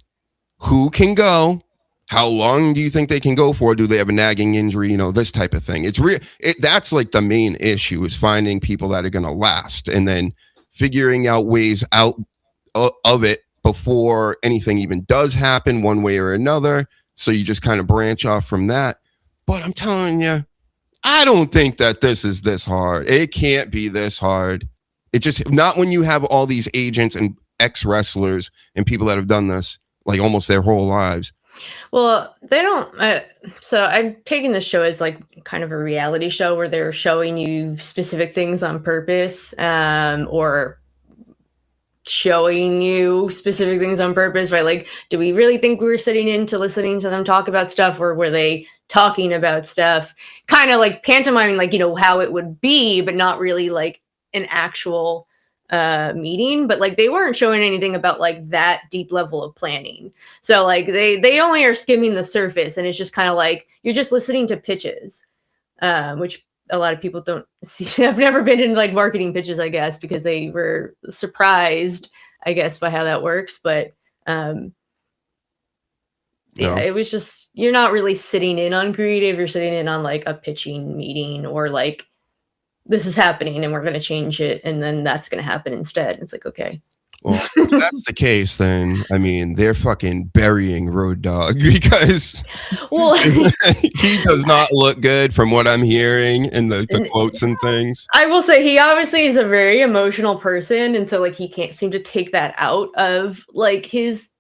Who can go? How long do you think they can go for? Do they have a nagging injury? You know, this type of thing. That's like the main issue, is finding people that are going to last, and then figuring out ways out of it before anything even does happen one way or another. So you just kind of branch off from that. But I'm telling you, I don't think that this is this hard. It can't be this hard. It's just not when you have all these agents and ex-wrestlers and people that have done this like almost their whole lives. Well, they don't. So I'm taking this show as like kind of a reality show where they're showing you specific things on purpose, or showing you specific things on purpose, right? Like, do we really think we were sitting in to listening to them talk about stuff, or were they talking about stuff? Kind of like pantomiming, like, you know, how it would be, but not really like an actual meeting. But like, they weren't showing anything about like that deep level of planning. So like they only are skimming the surface, and it's just kind of like you're just listening to pitches, which a lot of people don't see. I've never been in like marketing pitches, I guess, because they were surprised, I guess, by how that works. But yeah, it was just, you're not really sitting in on creative. You're sitting in on like a pitching meeting, or like, this is happening and we're going to change it, and then that's going to happen instead. It's like, okay. Well, if that's the case, then I mean, they're fucking burying Road Dogg, because he does not look good from what I'm hearing in the quotes and things. I will say he obviously is a very emotional person, and so like he can't seem to take that out of like his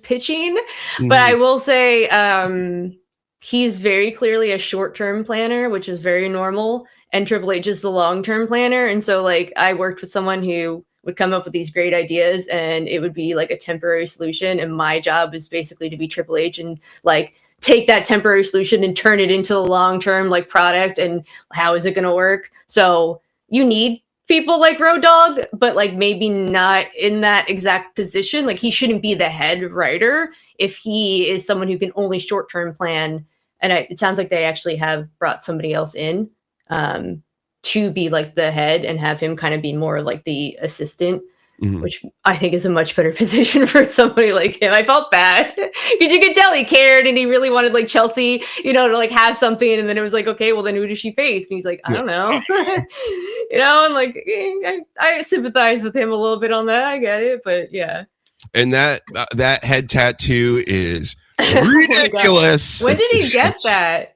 pitching. But I will say he's very clearly a short-term planner, which is very normal. And Triple H is the long-term planner. And so like I worked with someone who would come up with these great ideas, and it would be like a temporary solution. And my job is basically to be Triple H and like take that temporary solution and turn it into a long-term like product. And how is it going to work? So you need people like Road Dogg, but like maybe not in that exact position. Like he shouldn't be the head writer if he is someone who can only short-term plan. And it sounds like they actually have brought somebody else in to be like the head, and have him kind of be more like the assistant, which I think is a much better position for somebody like him. I felt bad because you could tell he cared, and he really wanted like Chelsea, you know, to like have something. And then it was like, okay, well then who does she face? And he's like, I don't know, you know, and like I sympathize with him a little bit on that. I get it, but yeah. And that head tattoo is ridiculous. When did he get that?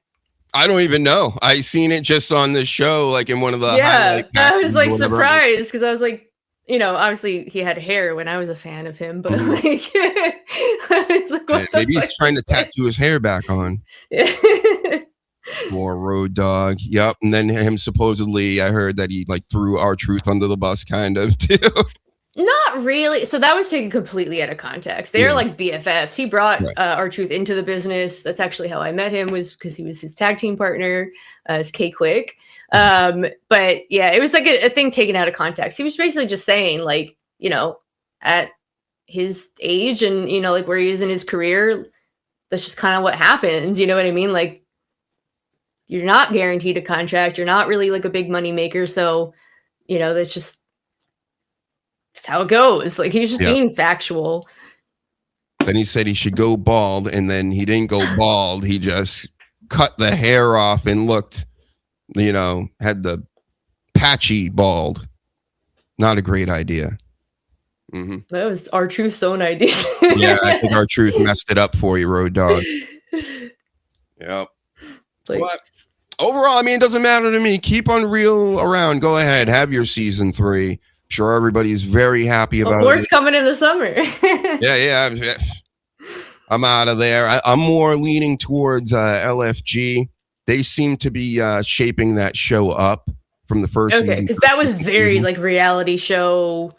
I don't even know. I seen it just on the show, like in one of the highlight I was like packages or whatever. surprised because I was like, obviously he had hair when I was a fan of him, but like, I was like, what Maybe the he's trying to tattoo his hair back on. fuck? More Road Dogg. Yep. And then him supposedly, I heard that he like threw R-Truth under the bus, kind of too. Not really. So that was taken completely out of context. They're like BFFs. He brought R-Truth into the business. That's actually how I met him, was because he was his tag team partner as K-Quick. But yeah, it was like a thing taken out of context. He was basically just saying, like, at his age and, like where he is in his career, that's just kind of what happens. You know what I mean? Like, you're not guaranteed a contract. You're not really like a big money maker. So, that's just how it goes. Like, he's just being factual. Then he said he should go bald, and then he didn't go bald. He just cut the hair off and looked, had the patchy bald. Not a great idea. Mm-hmm. That was R-Truth's own idea. Yeah, I think R-Truth messed it up for you, Road Dogg. Yep. Like, but overall, I mean, it doesn't matter to me. Keep Unreal around. Go ahead. Have your season 3. Sure, everybody's very happy about war's it. coming in the summer. Yeah. I'm out of there. I'm more leaning towards LFG. They seem to be shaping that show up from the first season. Okay, because that was very like reality show,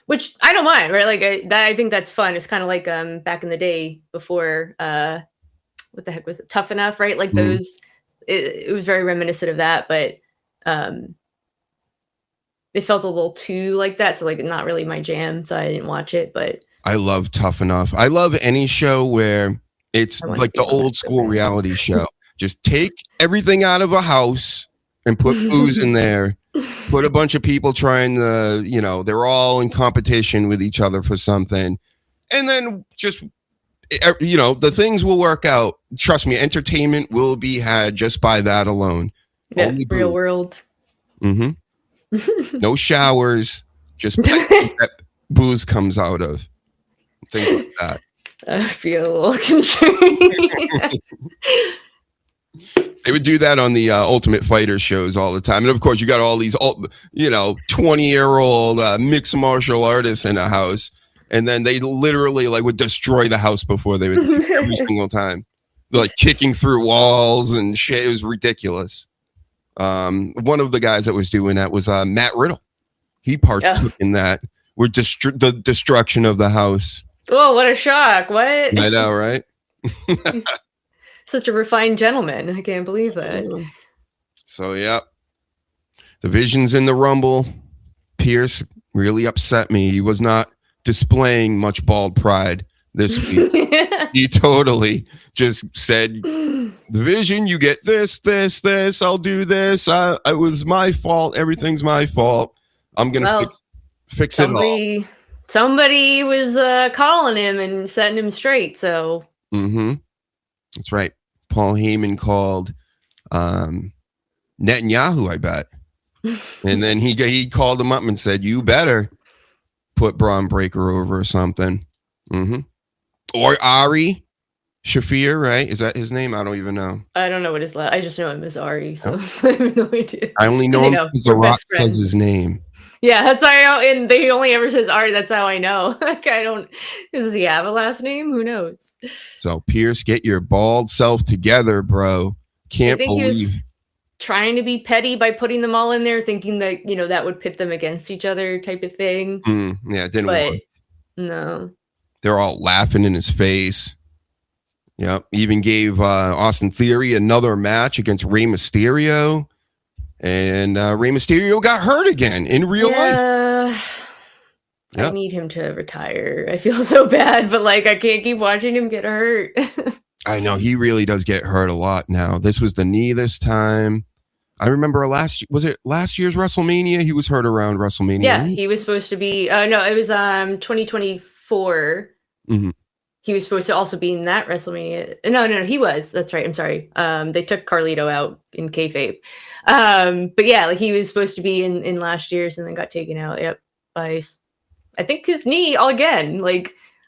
which I don't mind, right? Like I think that's fun. It's kind of like back in the day before what the heck was it? Tough Enough, right? Like those. It was very reminiscent of that, but it felt a little too like that, so like not really my jam, so I didn't watch it. But I love Tough Enough. I love any show where it's like the old school reality show. Just take everything out of a house and put booze in there. Put a bunch of people trying to, they're all in competition with each other for something. And then just, the things will work out. Trust me, entertainment will be had just by that alone. Yeah, real world. Mm-hmm. No showers, just that booze comes out of. Things like that. I feel a little concerned. They would do that on the Ultimate Fighter shows all the time. And of course, you got all these, 20-year-old mixed martial artists in a house. And then they literally would destroy the house before they would every single time. They're like kicking through walls and shit. It was ridiculous. One of the guys that was doing that was Matt Riddle. He partook in that. With the destruction of the house. Oh, what a shock. What? I know, right? He's such a refined gentleman. I can't believe that. So, yeah. The Vision's in the Rumble. Pierce really upset me. He was not displaying much bald pride this week. He totally just said, the Vision, you get this, I'll do this. It was my fault. Everything's my fault. I'm going to fix it all. Somebody was calling him and setting him straight, so. Mm-hmm. That's right. Paul Heyman called Netanyahu, I bet. And then he called him up and said, you better put Braun Breaker over or something. Mm-hmm. Or Ari Shafir, right? Is that his name? I don't even know. I don't know what his I just know him as Ari, so I have no idea. I only know him because The Rock says his name. Yeah, that's how I know. And he only ever says Ari. That's how I know. Like, I don't. Does he have a last name? Who knows? So Pierce, get your bald self together, bro. Can't believe. He was trying to be petty by putting them all in there, thinking that that would pit them against each other, type of thing. Yeah, it didn't work. No. They're all laughing in his face. Yep. Even gave Austin Theory another match against Rey Mysterio. And Rey Mysterio got hurt again in real life. I need him to retire. I feel so bad, but I can't keep watching him get hurt. I know he really does get hurt a lot now. This was the knee this time. I remember last year's WrestleMania? He was hurt around WrestleMania. Yeah, he was supposed to be. No, it was 2024. Mm-hmm. He was supposed to also be in that WrestleMania. No, he was. That's right. I'm sorry. They took Carlito out in kayfabe. But yeah, he was supposed to be in last year's and then got taken out. Yep. By, I think, his knee all again.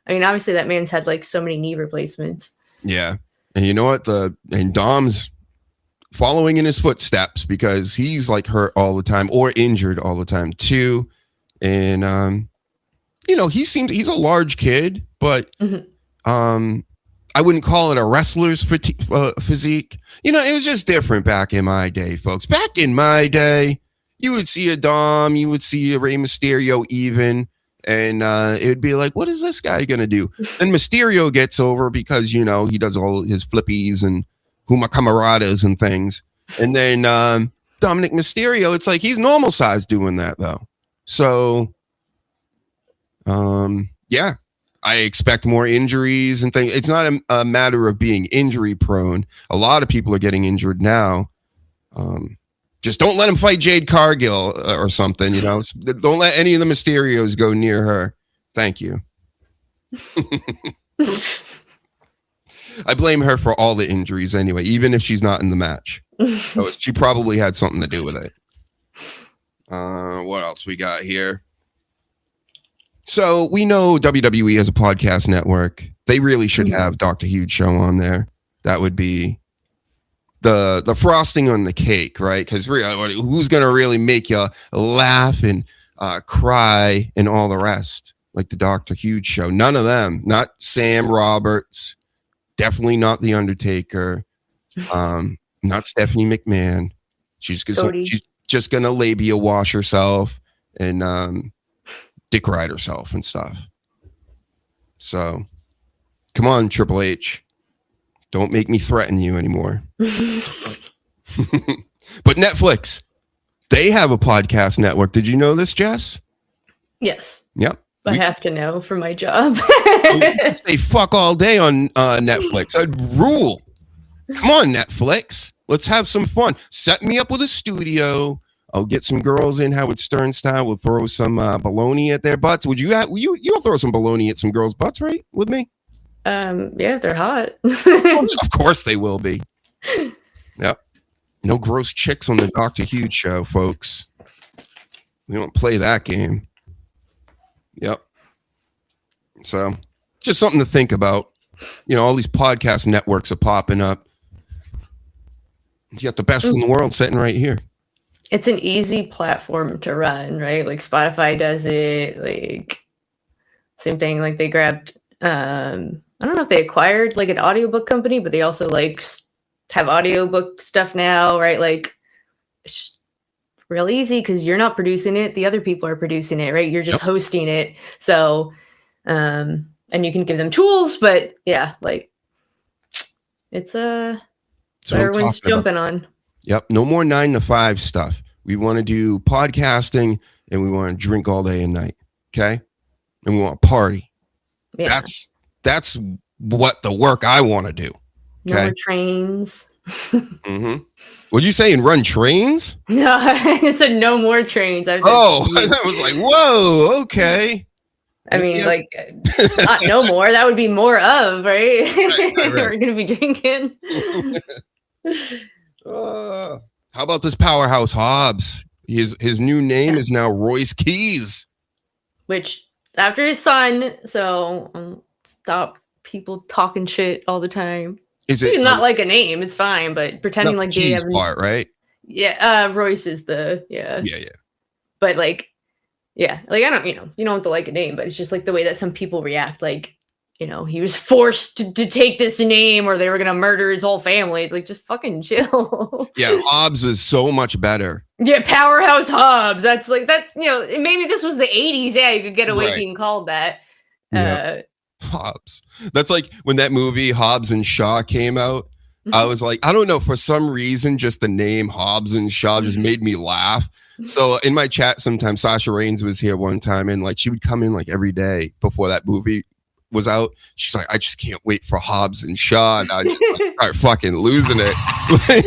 Obviously that man's had so many knee replacements. Yeah. And you know what? And Dom's following in his footsteps because he's like hurt all the time or injured all the time too. And he's a large kid, but I wouldn't call it a wrestler's physique. It was just different back in my day, folks. Back in my day, you would see a Dom, you would see a Rey Mysterio even, and it would be like, what is this guy going to do? Then Mysterio gets over because, he does all his flippies and Huma Camaradas and things. And then Dominic Mysterio, it's like he's normal size doing that, though. So, yeah. I expect more injuries and things. It's not a matter of being injury prone. A lot of people are getting injured now. Just don't let him fight Jade Cargill or something, Don't let any of the Mysterios go near her. Thank you. I blame her for all the injuries anyway, even if she's not in the match. So she probably had something to do with it. What else we got here? So we know WWE has a podcast network. They really should have Dr. Huge Show on there. That would be the frosting on the cake, right? Because who's going to really make you laugh and cry and all the rest? Like the Dr. Huge Show. None of them. Not Sam Roberts. Definitely not The Undertaker. Not Stephanie McMahon. She's just going to labia wash herself and dick ride herself and stuff. So come on, Triple H, don't make me threaten you anymore. But Netflix, they have a podcast network. Did you know this, Jess? Yes. Yep. I have to know for my job. Say fuck all day on Netflix. I'd rule. Come on, Netflix, let's have some fun. Set me up with a studio. I'll get some girls in Howard Stern style. We'll throw some baloney at their butts. Would you? You'll throw some baloney at some girls' butts, right? With me? Yeah, they're hot. Of course they will be. Yep. No gross chicks on the Dr. Huge Show, folks. We don't play that game. Yep. So, just something to think about. All these podcast networks are popping up. You got the best in the world sitting right here. It's an easy platform to run, right? Like Spotify does it, like same thing. Like they grabbed, I don't know if they acquired like an audiobook company, but they also like have audiobook stuff now, right? Like it's just real easy because you're not producing it. The other people are producing it, right? You're just hosting it. So, and you can give them tools, but yeah, like it's what everyone's jumping on. Yep. No more 9 to 5 stuff. We want to do podcasting and we want to drink all day and night. Okay. And we want to party. Yeah. That's what the work I want to do. Okay. No more trains. Mm-hmm. What'd you say? And run trains? No, I said no more trains. I was like, whoa, okay. I mean, like, not no more. That would be more of, right? Right. We're going to be drinking. How about this powerhouse Hobbs? His new name is now Royce Keys. Which, after his son, so stop people talking shit all the time. Is it not like a name? It's fine, but pretending like Keys part, right? Yeah, Royce is yeah. But like, yeah, like I don't, you don't have to like a name, but it's just like the way that some people react. Like, he was forced to take this name, or they were gonna murder his whole family. It's like just fucking chill. Yeah, Hobbs is so much better. Yeah, powerhouse Hobbs. That's like that. Maybe this was the '80s. Yeah, you could get away being called that. Hobbs. That's like when that movie Hobbs and Shaw came out. I was like, I don't know, for some reason, just the name Hobbs and Shaw just made me laugh. So in my chat, sometimes Sasha Raines was here one time, and like she would come in like every day before that movie was out. She's like, I just can't wait for Hobbs and Shaw. And I just start fucking losing it.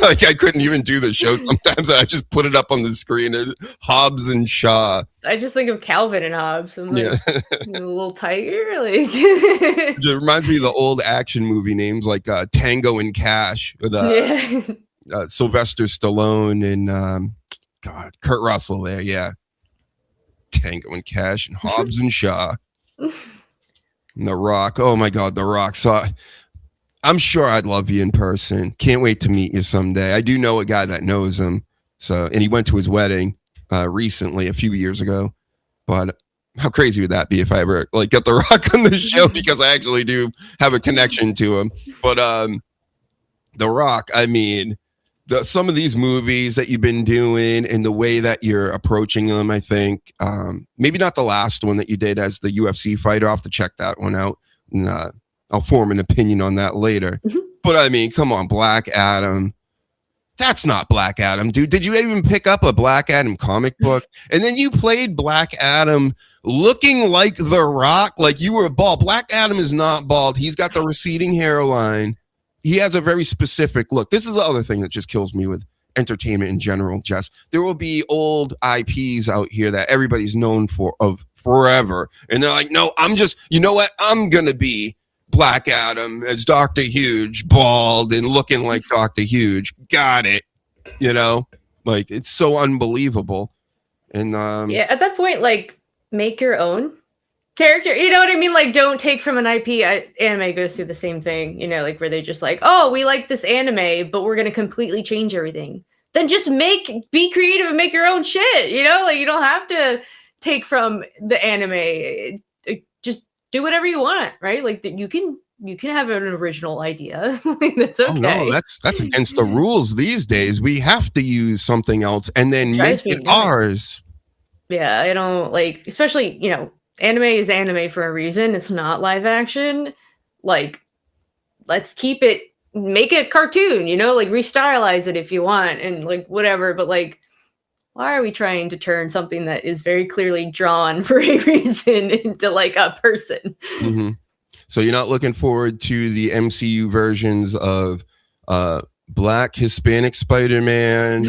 Like I couldn't even do the show sometimes. I just put it up on the screen. Hobbs and Shaw. I just think of Calvin and Hobbs. I'm like, a little tiger. Like it reminds me of the old action movie names like Tango and Cash with Sylvester Stallone and Kurt Russell there. Yeah. Tango and Cash and Hobbs and Shaw. And The Rock. Oh my God, The Rock. So I'm sure I'd love you in person. Can't wait to meet you someday. I do know a guy that knows him. So, and he went to his wedding recently, a few years ago. But how crazy would that be if I ever like get The Rock on the show, because I actually do have a connection to him. But The Rock, I mean, some of these movies that you've been doing and the way that you're approaching them, I think maybe not the last one that you did as the UFC fighter. I'll have to check that one out. And, I'll form an opinion on that later. But I mean, come on, Black Adam. That's not Black Adam, dude. Did you even pick up a Black Adam comic book? And then you played Black Adam looking like The Rock, like you were bald. Black Adam is not bald. He's got the receding hairline. He has a very specific look. This is the other thing that just kills me with entertainment in general, Jess. There will be old IPs out here that everybody's known for of forever. And they're like, no, I'm just, you know what? I'm going to be Black Adam as Dr. Huge, bald and looking like Dr. Huge. Got it. You know, like it's so unbelievable. And yeah, at that point, like make your own character. You know what I mean? Like don't take from an IP. Anime goes through the same thing, you know, like where they just like, oh, we like this anime, but we're going to completely change everything. Then just be creative and make your own shit. You know, like you don't have to take from the anime. Just do whatever you want, right? Like that you can have an original idea. Like, that's okay. Oh, no, that's against the rules these days. We have to use something else and then make it ours. Yeah, I don't like, especially, you know, anime is anime for a reason. It's not live action. Like, let's keep it, make it cartoon, you know, like restylize it if you want and like whatever. But like, why are we trying to turn something that is very clearly drawn for a reason into like a person? Mm-hmm. So you're not looking forward to the MCU versions of Black Hispanic Spider-Man,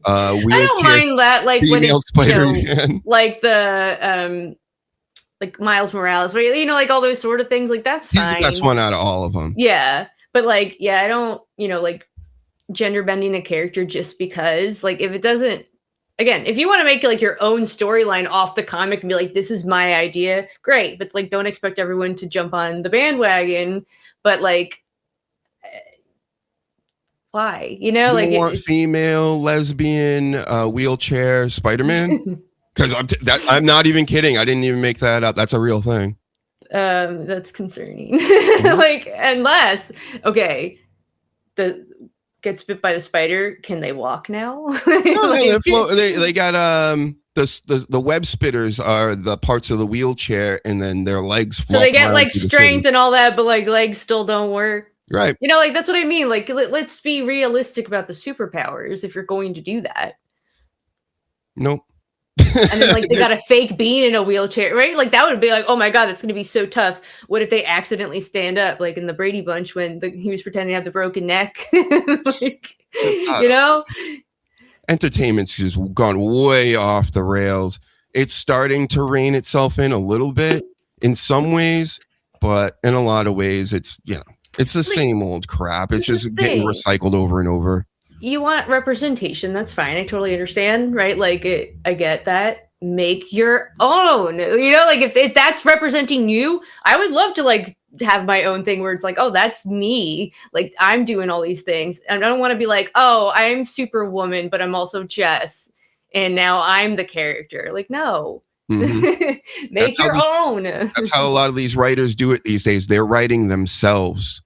I don't mind that, like when it's Spider-Man, you know, like the like Miles Morales, you know, like all those sort of things. Like that's fine. He's the best one out of all of them. Yeah, but like, yeah, I don't, you know, like gender bending a character just because, like, if it doesn't. Again, if you want to make like your own storyline off the comic and be like, this is my idea, great. But like, don't expect everyone to jump on the bandwagon. But like, why? You know, like want female, lesbian, wheelchair Spider-Man? Because I'm not even kidding. I didn't even make that up. That's a real thing. That's concerning. Like, unless, okay, gets bit by the spider, can they walk now? No, they got the web spitters are the parts of the wheelchair, and then their legs float. So they get like strength and all that, but like legs still don't work. Right. You know, like that's what I mean. Like let's be realistic about the superpowers if you're going to do that. Nope. And then like they got a fake bean in a wheelchair, right? Like that would be like, oh my god, that's gonna be so tough. What if they accidentally stand up, like in the Brady Bunch when he was pretending to have the broken neck? Like, you know, entertainment's just gone way off the rails. It's starting to rein itself in a little bit in some ways, but in a lot of ways, it's it's the same old crap. It's just getting recycled over and over. You want representation, that's fine. I totally understand, right? Like, I get that. Make your own. You know, like if that's representing you, I would love to like have my own thing where it's like, oh, that's me. Like I'm doing all these things, and I don't want to be like, oh, I'm Superwoman, but I'm also Jess, and now I'm the character. Like, no. Mm-hmm. Make your own. That's how a lot of these writers do it these days. They're writing themselves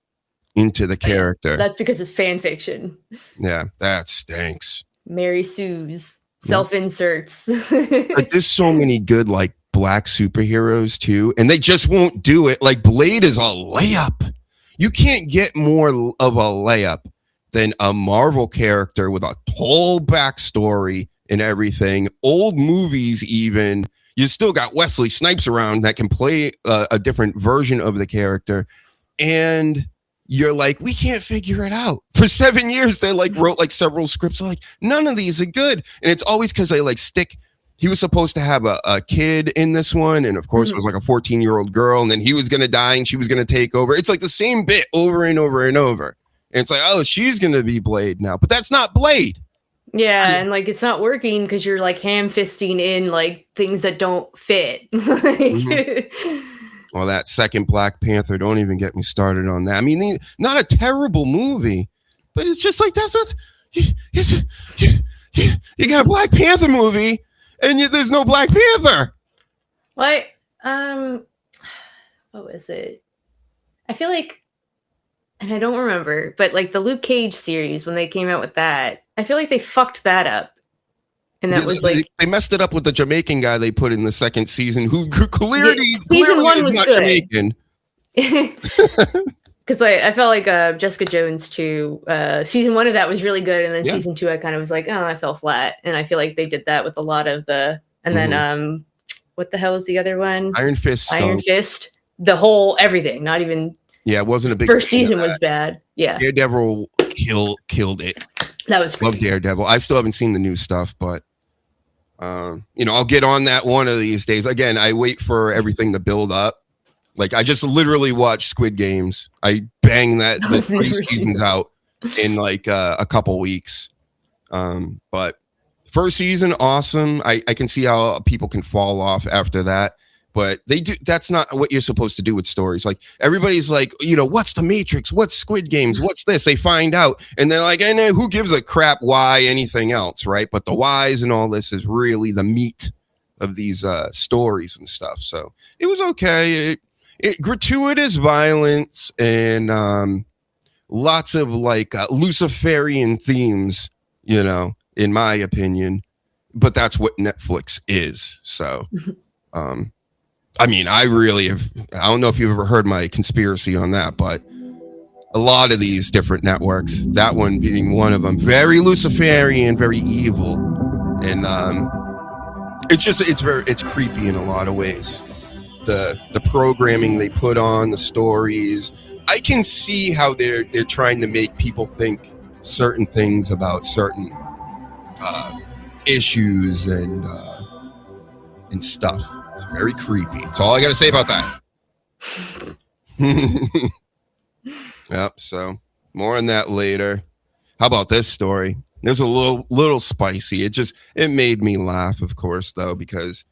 into the character. That's because of fan fiction. Yeah, that stinks. Mary Sue's self-inserts. But there's so many good like black superheroes too, and they just won't do it. Like Blade is a layup. You can't get more of a layup than a Marvel character with a whole backstory and everything. Old movies even. You still got Wesley Snipes around that can play a different version of the character, and you're like, we can't figure it out. For 7 years, they like wrote like several scripts. Like, none of these are good. And it's always because they like stick. He was supposed to have a kid in this one. And of course, it was like a 14-year-old girl. And then he was going to die and she was going to take over. It's like the same bit over and over and over. And it's like, oh, she's going to be Blade now. But that's not Blade. Yeah, and like it's not working because you're like ham fisting in like things that don't fit. Well, that second Black Panther, don't even get me started on that. I mean, not a terrible movie, but it's just like, that's not, you got a Black Panther movie and there's no Black Panther. What? What was it? I feel like, and I don't remember, but like the Luke Cage series, when they came out with that, I feel like they fucked that up. And that was like, they messed it up with the Jamaican guy they put in the second season, who clearly season one was not good. Jamaican. Because I felt like Jessica Jones too. Season 1 of that was really good, and then season 2 I kind of was like, oh, I fell flat. And I feel like they did that with a lot of the. And then what the hell is the other one? Iron Fist. Iron Fist. The whole everything. Not even. Yeah, it wasn't a big. First season was bad. Yeah. Daredevil killed it. That was love Daredevil. I still haven't seen the new stuff, but I'll get on that one of these days. Again, I wait for everything to build up. Like I just literally watched Squid Games. I banged the 3 seasons out in like a couple weeks. But first season, awesome. I can see how people can fall off after that. But that's not what you're supposed to do with stories. Like everybody's like, what's the Matrix? What's Squid Games? What's this? They find out and they're like, and who gives a crap why anything else, right? But the whys and all this is really the meat of these stories and stuff. So it was okay. It gratuitous violence and lots of like Luciferian themes, in my opinion. But that's what Netflix is. So, I mean, I don't know if you've ever heard my conspiracy on that, but a lot of these different networks, that one being one of them, very Luciferian, very evil. And it's creepy in a lot of ways. The programming they put on, the stories, I can see how they're trying to make people think certain things about certain issues and stuff. It's very creepy. That's all I got to say about that. Yep. So more on that later. How about this story? There's a little spicy. It made me laugh, of course, though, because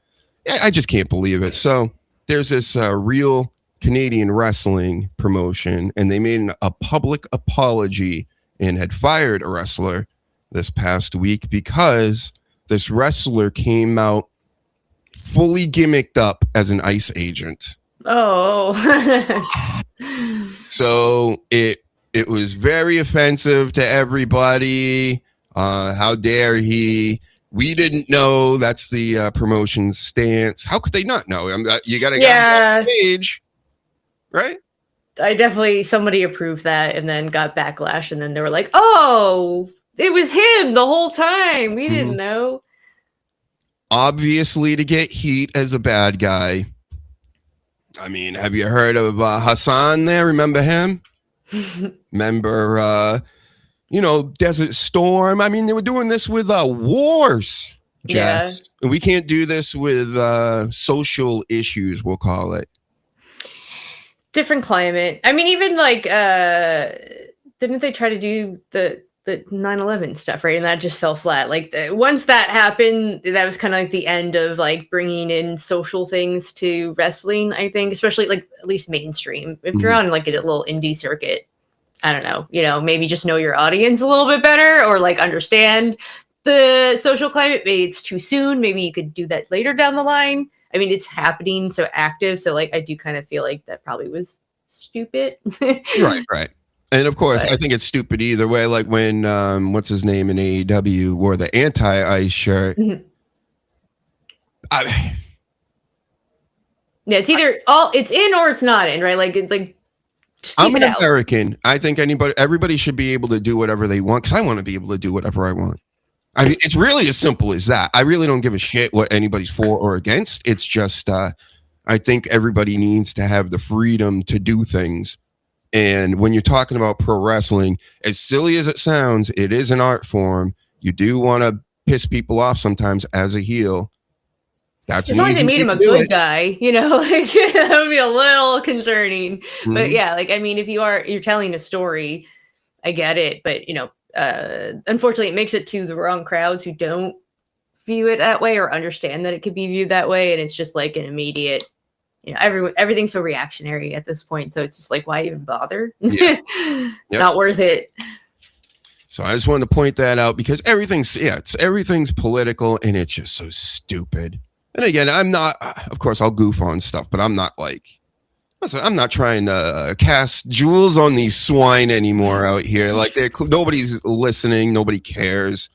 I just can't believe it. So there's this real Canadian wrestling promotion, and they made a public apology and had fired a wrestler this past week because this wrestler came out fully gimmicked up as an ICE agent. Oh. So it was very offensive to everybody. How dare he? We didn't know. That's the promotion's stance. How could they not know? You got to get on stage, right? Somebody approved that and then got backlash, and then they were like, "Oh, it was him the whole time. We didn't know." Obviously, to get heat as a bad guy. I mean, have you heard of Hassan there? Remember him? Remember, Desert Storm? I mean, they were doing this with wars, Jess. Yeah. And we can't do this with social issues, we'll call it. Different climate. I mean, even like, didn't they try to do the 9/11 stuff, right? And that just fell flat. Like once that happened, that was kind of like the end of like bringing in social things to wrestling, I think, especially like at least mainstream. If you're on like a little indie circuit, I don't know, maybe just know your audience a little bit better or like understand the social climate. Maybe it's too soon. Maybe you could do that later down the line. I mean, it's happening so active. So like, I do kind of feel like that probably was stupid. Right. And of course, I think it's stupid either way. Like when, what's his name in AEW wore the anti-ice shirt. Yeah, it's either it's in or it's not in, right? Like I'm an American. I think everybody should be able to do whatever they want because I want to be able to do whatever I want. I mean, it's really as simple as that. I really don't give a shit what anybody's for or against. It's just, I think everybody needs to have the freedom to do things. And when you're talking about pro wrestling, as silly as it sounds, it is an art form. You do want to piss people off sometimes as a heel. That's as long as they made him a good guy, like that would be a little concerning. But yeah, like I mean, if you're telling a story, I get it. But unfortunately, it makes it to the wrong crowds who don't view it that way or understand that it could be viewed that way, and it's just like an immediate, everything's so reactionary at this point. So it's just like, why even bother? Yeah. It's Yep. not worth it. So I just wanted to point that out because everything's political and it's just so stupid. And again, I'm not, of course, I'll goof on stuff, but I'm not like, listen, I'm not trying to cast jewels on these swine anymore out here. Like, nobody's listening, nobody cares.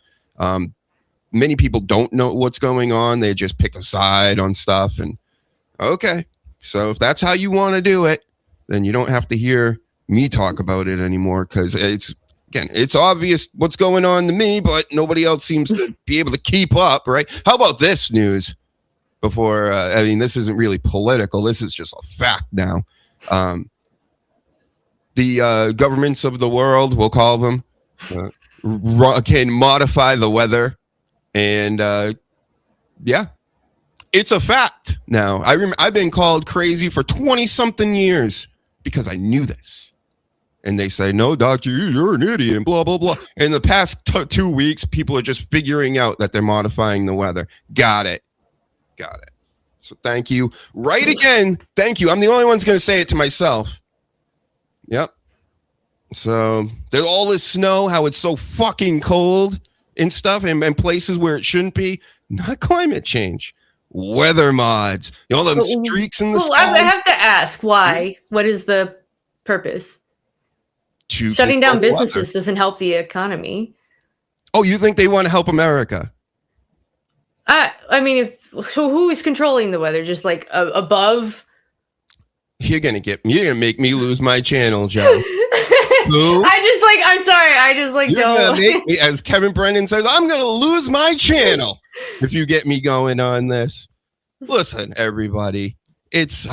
Many people don't know what's going on. They just pick a side on stuff. And okay, so if that's how you want to do it, then you don't have to hear me talk about it anymore because it's obvious what's going on to me, but nobody else seems to be able to keep up, right? How about this news? Before, this isn't really political. This is just a fact now. The governments of the world, we'll call them, can modify the weather. And it's a fact now. I've been called crazy for 20-something years because I knew this. And they say, no, doctor, you're an idiot, and blah, blah, blah. In the past 2 weeks, people are just figuring out that they're modifying the weather. Got it. So thank you. Right again. Thank you. I'm the only one's going to say it to myself. Yep. So there's all this snow, how it's so fucking cold and stuff, and places where it shouldn't be. Not climate change. Weather mods. All them streaks in the sky. I have to ask why. What is the purpose? Shutting down businesses doesn't help the economy. Oh, you think they want to help America? Who is controlling the weather? Just like above? You're gonna make me lose my channel, Joe. Who? I'm sorry. You're gonna make me, as Kevin Brennan says, I'm gonna lose my channel if you get me going on this. Listen, everybody, it's.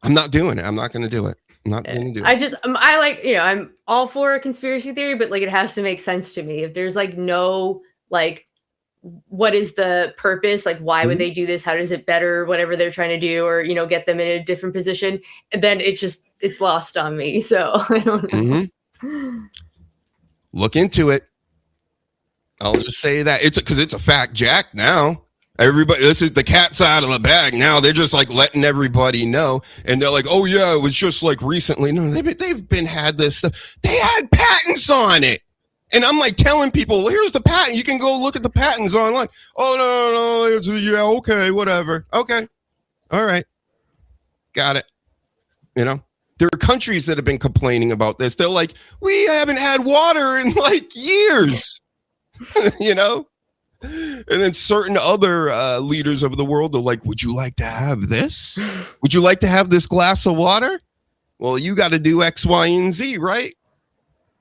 I'm not doing it. I'm not gonna do it. I'm not going to do it. I'm all for a conspiracy theory, but like it has to make sense to me. If there's like no, like, what is the purpose? Like, why would they do this? How does it better whatever they're trying to do, or, get them in a different position? And then it's lost on me. So I don't know. Mm-hmm. Look into it. I'll just say that because it's a fact, Jack. Now. Everybody, this is the cat's out of the bag. Now they're just like letting everybody know, and they're like, "Oh yeah, it was just like recently." No, they've been had this stuff. They had patents on it, and I'm like telling people, well, "Here's the patent. You can go look at the patents online." Oh no, yeah, okay, whatever, okay, all right, got it. There are countries that have been complaining about this. They're like, "We haven't had water in like years," And then certain other leaders of the world are like, would you like to have this? Would you like to have this glass of water? Well, you got to do X, Y, and Z, right?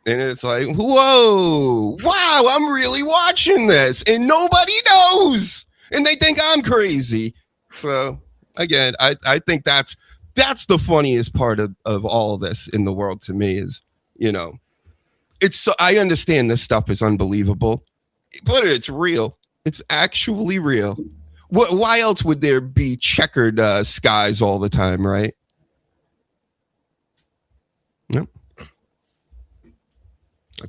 And it's like, whoa, wow, I'm really watching this. And nobody knows. And they think I'm crazy. So, again, I think that's the funniest part of all of this in the world to me is, I understand this stuff is unbelievable. But it's real. It's actually real. Why else would there be checkered skies all the time, right? No.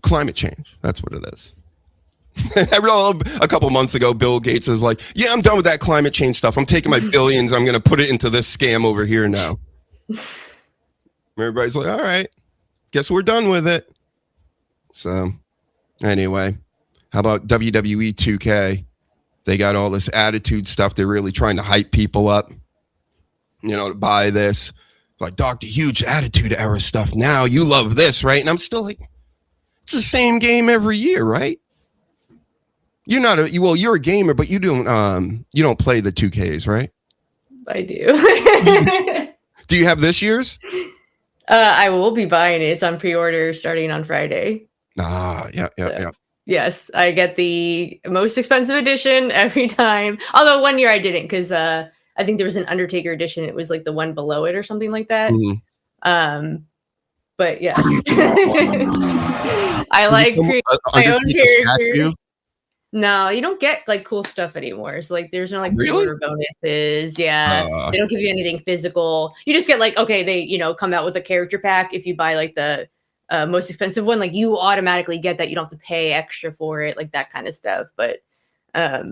Climate change. That's what it is. A couple months ago, Bill Gates is like, yeah, I'm done with that climate change stuff. I'm taking my billions. I'm going to put it into this scam over here now. Everybody's like, all right, guess we're done with it. So anyway. How about WWE 2K? They got all this attitude stuff. They're really trying to hype people up, to buy this. It's like Dr. Huge attitude era stuff. Now you love this, right? And I'm still like, it's the same game every year, right? You're a gamer, but you don't play the 2Ks, right? I do. Do you have this year's? I will be buying it. It's on pre-order starting on Friday. Yeah. Yes, I get the most expensive edition every time. Although one year I didn't because I think there was an Undertaker edition. It was like the one below it or something like that. Mm-hmm. But yeah, I like my own character. No, you don't get like cool stuff anymore. So like, there's no like pre-order bonuses. Yeah, they don't give you anything physical. You just get like, okay, they come out with a character pack if you buy like the most expensive one. Like you automatically get that. You don't have to pay extra for it, like that kind of stuff. But Yeah,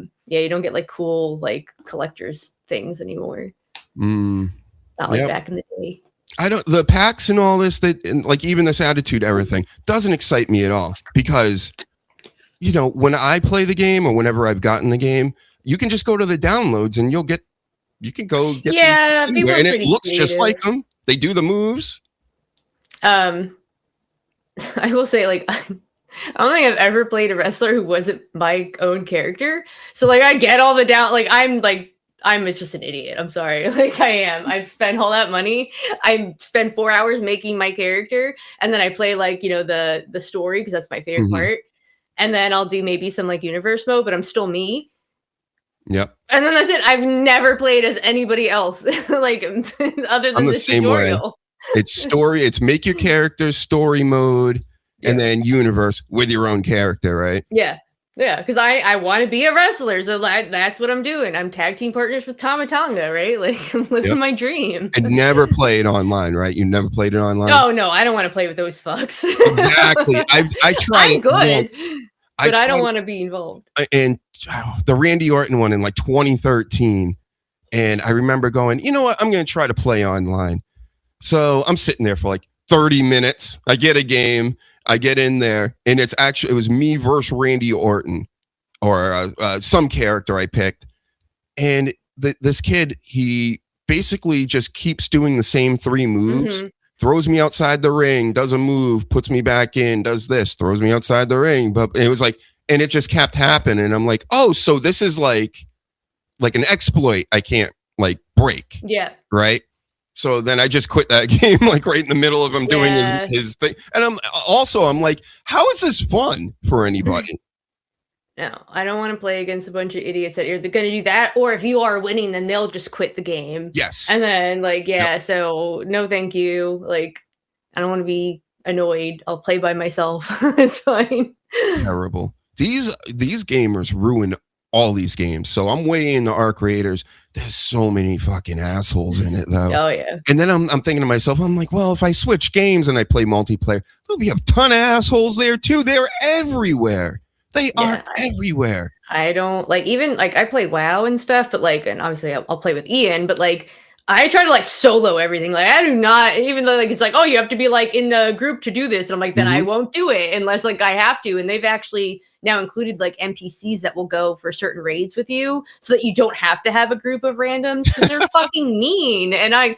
you don't get like cool like collectors things anymore. Mm. Not like Yep. back in the day. The packs and all this, that, and like even this attitude era thing doesn't excite me at all, because you know, when I play the game or whenever I've gotten the game, you can just go to the downloads and you can go get Yeah, these people anywhere, are and it pretty looks just like creative. them. They do the moves. I will say, like, I don't think I've ever played a wrestler who wasn't my own character. So, like, I get all the down. Like, I'm just an idiot. I'm sorry. Like, I am. I've spent all that money. I spend 4 hours making my character, and then I play like the story because that's my favorite part. And then I'll do maybe some like universe mode, but I'm still me. Yep. And then that's it. I've never played as anybody else, like other than I'm the this same way. tutorial. It's story. It's make your character story mode, and then universe with your own character, right? Yeah. Yeah, because I want to be a wrestler, so that's what I'm doing. I'm tag team partners with Tamatanga, right? Like, I'm living my dream. And never played online, right? You never played it online? Oh, no, I don't want to play with those fucks. Exactly. I tried I'm it. good, but I don't tried want to be involved. And the Randy Orton one in like 2013. And I remember going, you know what? I'm going to try to play online. So I'm sitting there for like 30 minutes. I get a game. I get in there, and it was me versus Randy Orton, or some character I picked. And this kid, he basically just keeps doing the same 3 moves, throws me outside the ring, does a move, puts me back in, does this, throws me outside the ring. But it was like, and it just kept happening. And I'm like, oh, so this is like an exploit I can't like break. Yeah. Right. So then I just quit that game, like right in the middle of him doing his thing. And I'm like, how is this fun for anybody? No, I don't want to play against a bunch of idiots that are going to do that. Or if you are winning, then they'll just quit the game. Yes. And then like, so no, thank you. Like, I don't want to be annoyed. I'll play by myself. It's fine. Terrible. These gamers ruin all these games. So I'm way into Arc Raiders. There's so many fucking assholes in it though. Oh yeah. And then I'm thinking to myself, I'm like, well, if I switch games and I play multiplayer, there'll be a ton of assholes there too. They're everywhere. They are everywhere. I don't like, even like I play WoW and stuff, but like, and obviously I'll play with Ian, but like I try to like solo everything. Like I do not, even though like it's like, oh, you have to be like in a group to do this. And I'm like, then I won't do it unless like I have to. And they've actually now included like NPCs that will go for certain raids with you so that you don't have to have a group of randoms because they're fucking mean. And I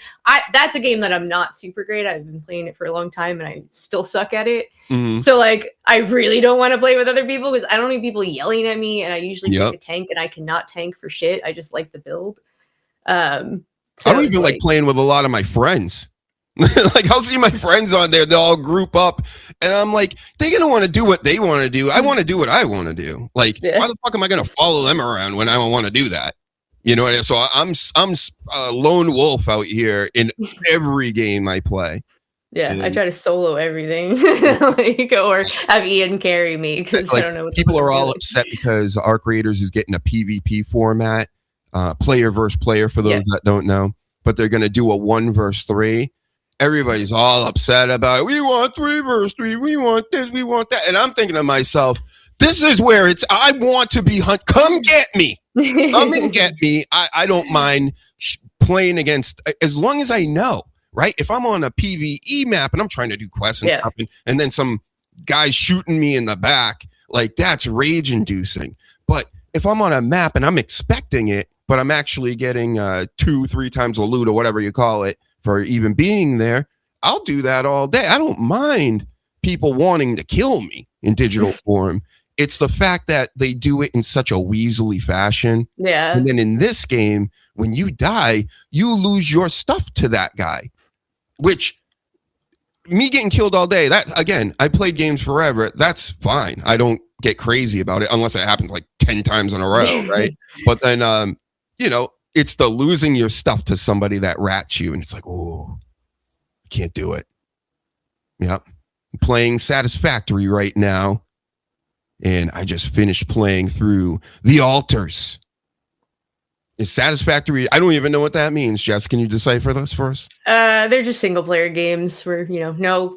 that's a game that I'm not super great. I've been playing it for a long time and I still suck at it. So like I really don't want to play with other people because I don't need people yelling at me, and I usually pick a tank and I cannot tank for shit. I just like the build. So I don't even like playing with a lot of my friends. Like I'll see my friends on there, they'll all group up, and I'm like, they're gonna want to do what they want to do. I want to do what I want to do. Like, why the fuck am I gonna follow them around when I don't want to do that? You know what I mean? So I'm a lone wolf out here in every game I play. Yeah, I try to solo everything, like, or have Ian carry me because like, I don't know what people are all upset because Arc Raiders is getting a PvP format, player versus player for those that don't know, but they're gonna do a 1 versus 3. Everybody's all upset about it. We want 3 versus 3. We want this. We want that. And I'm thinking to myself, this is where I want to be hunt. Come get me. Come and get me. I don't mind playing against, as long as I know, right? If I'm on a PvE map and I'm trying to do quests and stuff, and then some guy's shooting me in the back, like that's rage inducing. But if I'm on a map and I'm expecting it, but I'm actually getting 2-3 times the loot or whatever you call it, for even being there, I'll do that all day. I don't mind people wanting to kill me in digital form. It's the fact that they do it in such a weaselly fashion. Yeah. And then in this game, when you die, you lose your stuff to that guy, which me getting killed all day, that again, I played games forever. That's fine. I don't get crazy about it unless it happens like 10 times in a row. Right. But then, you know, it's the losing your stuff to somebody that rats you. And it's like, oh, I can't do it. Yep. I'm playing Satisfactory right now. And I just finished playing through The Altars. Is Satisfactory? I don't even know what that means. Jess, can you decipher this for us? They're just single player games where, you know, no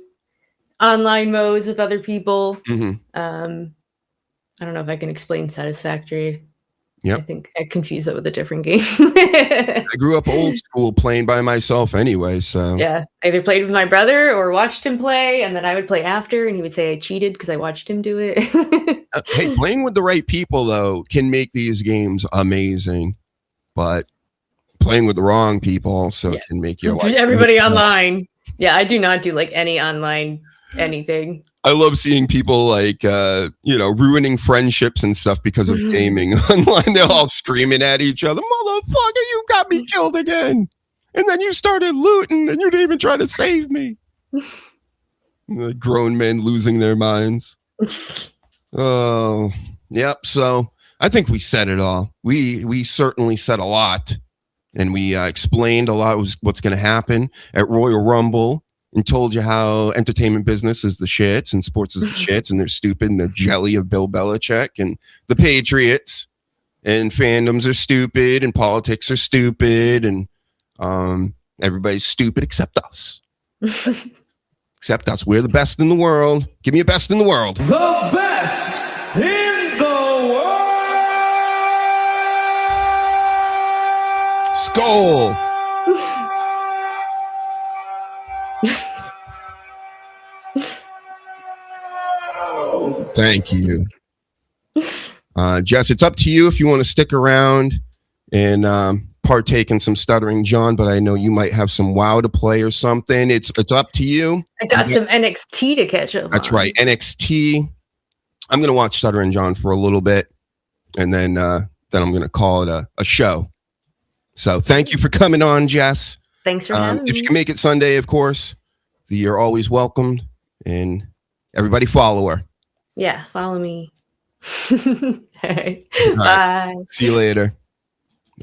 online modes with other people. I don't know if I can explain Satisfactory. Yep. I think I confused that with a different game. I grew up old school playing by myself anyway, so Yeah, I either played with my brother or watched him play, and then I would play after, and he would say I cheated because I watched him do it. Hey, playing with the right people though can make these games amazing, but playing with the wrong people also can make your life. Everybody online. Yeah, I do not do like any online anything. I love seeing people like ruining friendships and stuff because of gaming online. They're all screaming at each other, "Motherfucker, you got me killed again!" And then you started looting, and you didn't even try to save me. The grown men losing their minds. Oh, yep. So I think we said it all. We certainly said a lot, and we explained a lot of what's going to happen at Royal Rumble. And told you how entertainment business is the shits and sports is the shits and they're stupid and they're jelly of Bill Belichick and the Patriots and fandoms are stupid and politics are stupid and everybody's stupid except us. Except us. We're the best in the world. Give me a best in the world. The best in the world. Skull. Thank you. Jess, it's up to you if you want to stick around and partake in some Stuttering John, but I know you might have some WoW to play or something. It's up to you. I got some NXT to catch up. That's right, NXT. I'm going to watch Stuttering John for a little bit, and then I'm going to call it a show. So thank you for coming on, Jess. Thanks for having me. If you can make it Sunday, of course, you're always welcomed, and everybody follow her. Yeah, follow me. All right. Bye. See you later.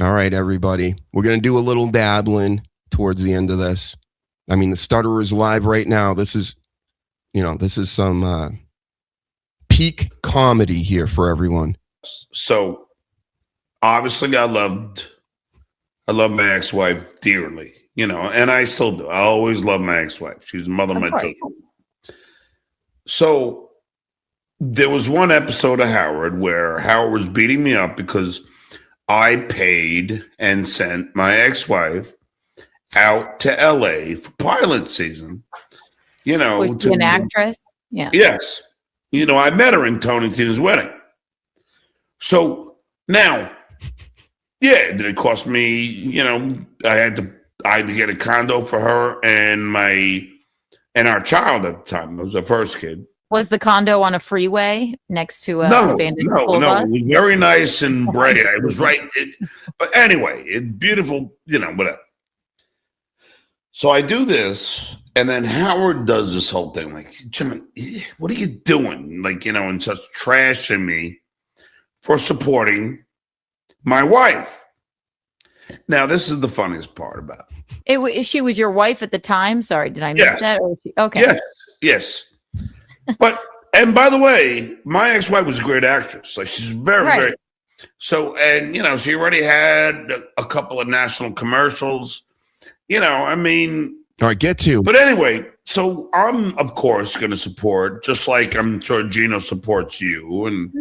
All right, everybody. We're going to do a little dabbling towards the end of this. I mean, the Stutterer is live right now. This is some peak comedy here for everyone. So obviously I love my ex-wife dearly, and I still do. I always love my ex-wife. She's the mother of my children. So there was one episode of Howard where Howard was beating me up because I paid and sent my ex-wife out to LA for pilot season. Was she an actress? Yeah. Yes. I met her in Tony Tina's wedding. So now, did it cost me, I had to get a condo for her and our child at the time. It was our first kid. Was the condo on a freeway next to an abandoned school bus? It was very nice and bright. It was right. But anyway, it's beautiful, whatever. So I do this, and then Howard does this whole thing, like, Jim, what are you doing? Like, and such trashing me for supporting my wife. Now, this is the funniest part about it. She was your wife at the time? Sorry, did I miss that? Okay. Yes. But, and by the way, my ex-wife was a great actress. Like, she's very, very. So, and, she already had a couple of national commercials. I mean. All right, get to. But anyway, so I'm, of course, going to support, just like I'm sure Gino supports you. And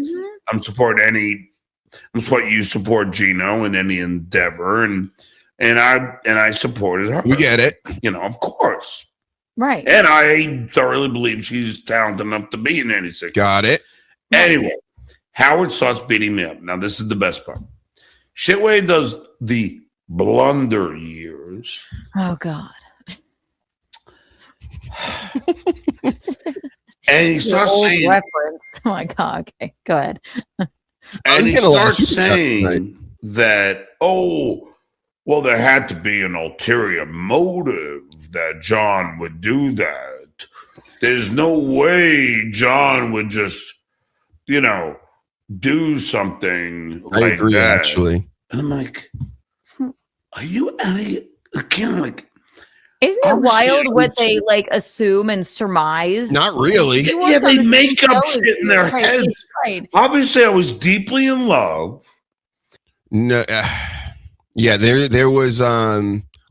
I'm supporting you support Gino in any endeavor. And I supported her. We get it. Of course. Right. And I thoroughly believe she's talented enough to be in anything. Got it. Anyway, Howard starts beating me up. Now, this is the best part. Shitway does the blunder years. Oh, God. And he starts saying... reference. Oh, my God. Okay, go ahead. And he starts saying that, well, there had to be an ulterior motive that John would do that. There's no way John would just, do something like I agree, that. Actually. And I'm like, are you out of again? Like, isn't it wild what they assume and surmise? Not really. Yeah, they make up shit in their heads. Right. Obviously, I was deeply in love. No. Yeah, there was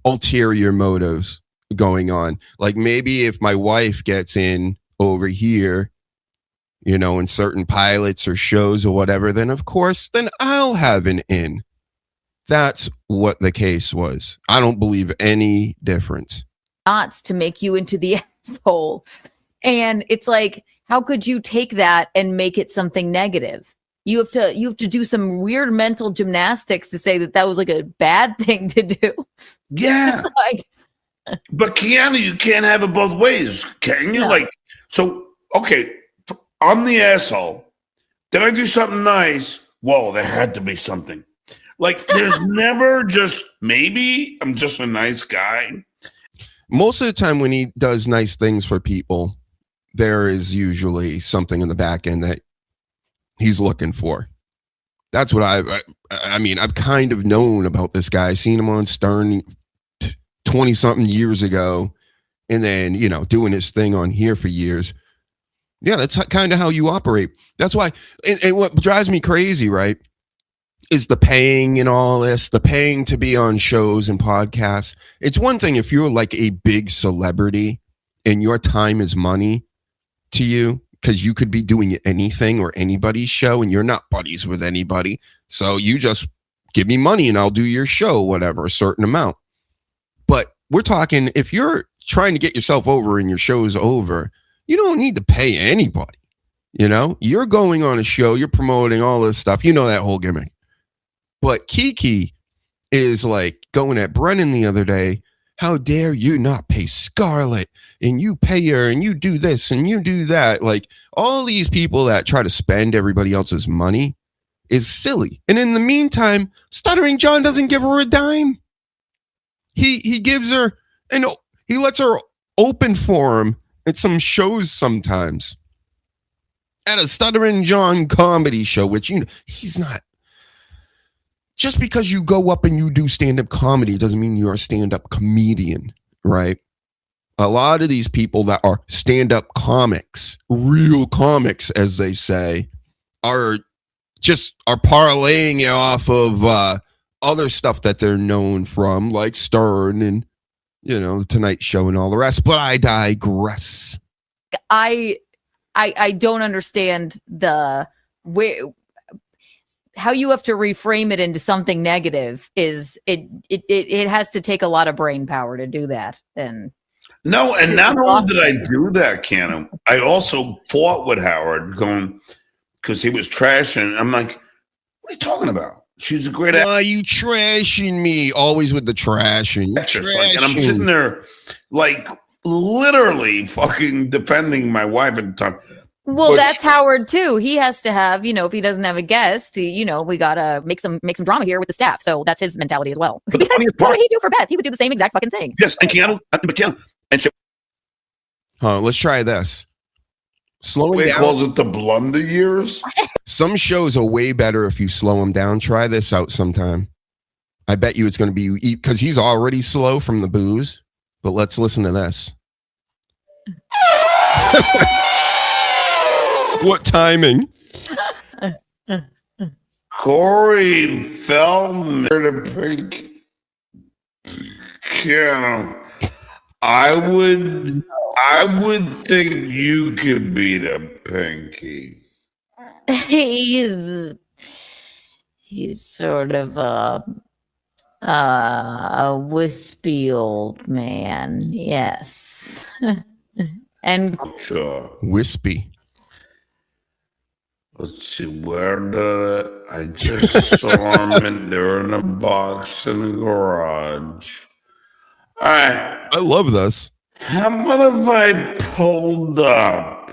ulterior motives going on. Like maybe if my wife gets in over here, in certain pilots or shows or whatever, then of course, then I'll have an in. That's what the case was. I don't believe any difference. Knots to make you into the asshole. And it's like, how could you take that and make it something negative? You have to do some weird mental gymnastics to say that was like a bad thing to do. Yeah. Like, but Keanu, you can't have it both ways, can you? No. Like, so, okay, I'm the asshole. Did I do something nice? Whoa, there had to be something. Like, there's never just, maybe I'm just a nice guy. Most of the time when he does nice things for people, there is usually something in the back end that he's looking for. That's what I mean, I've kind of known about this guy, seen him on Stern 20 something years ago, and then, doing his thing on here for years. Yeah, that's kind of how you operate. That's why, and what drives me crazy, right, is the paying and all this, the paying to be on shows and podcasts. It's one thing if you're like a big celebrity and your time is money to you, because you could be doing anything or anybody's show and you're not buddies with anybody. So you just give me money and I'll do your show, whatever, a certain amount. But we're talking, if you're trying to get yourself over and your show's over, you don't need to pay anybody. You're going on a show, you're promoting all this stuff. That whole gimmick. But Kiki is like going at Brennan the other day. How dare you not pay Scarlett, and you pay her, and you do this and you do that. Like, all these people that try to spend everybody else's money is silly. And in the meantime, Stuttering John doesn't give her a dime. He gives her, and he lets her open for him at some shows sometimes. At a Stuttering John comedy show, which he's not. Just because you go up and you do stand-up comedy doesn't mean you're a stand-up comedian, right? A lot of these people that are stand-up comics, real comics, as they say, are parlaying it off of other stuff that they're known from, like Stern and, the Tonight Show and all the rest. But I digress. I don't understand how you have to reframe it into something negative. Is it has to take a lot of brain power to do that. And no, and not only did I do that, Cannon, I also fought with Howard because he was trashing. I'm like, what are you talking about? She's a great actress. Why are you trashing me? Always with the trashing. And I'm sitting there like literally fucking defending my wife at the time. Well, But that's Howard too. He has to have, if he doesn't have a guest, we gotta make some drama here with the staff. So that's his mentality as well. But the funniest part, what would he do for Beth? He would do the same exact fucking thing. yes, and Keanu, and she Let's try this. Slowing down. calls it the blunder years. Some shows are way better if you slow them down. Try this out sometime. I bet you it's going to be, because he's already slow from the booze. But let's listen to this. What timing? Corey Feldman to pink. Yeah. I would think you could beat a Pinky. He's sort of a wispy old man, yes. And Sure. Wispy. Let's see, where did I just saw him they're in a box in the garage. All right. I love this. What have I pulled up?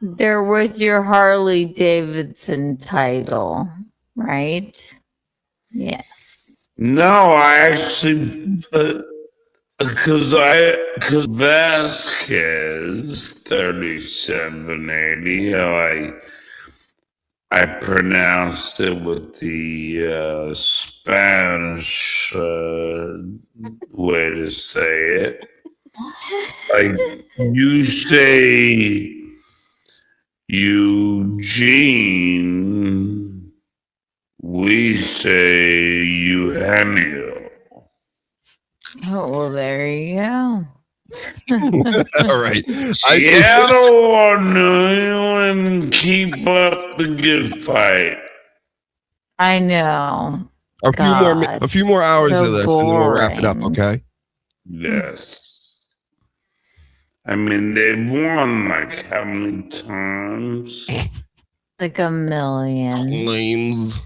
they're with your Harley Davidson title, right? Yes. No, I actually, because Vasquez 3780, I pronounced it with the Spanish way to say it. Like you say Eugene, we say Eugenio. Oh, well, there you go. All right. Seattle or New England, keep up the good fight. I know. A few more hours So of this, and then we'll wrap it up. boring. Okay. Yes. I mean, they've won like how many times? Like a million. Lanes.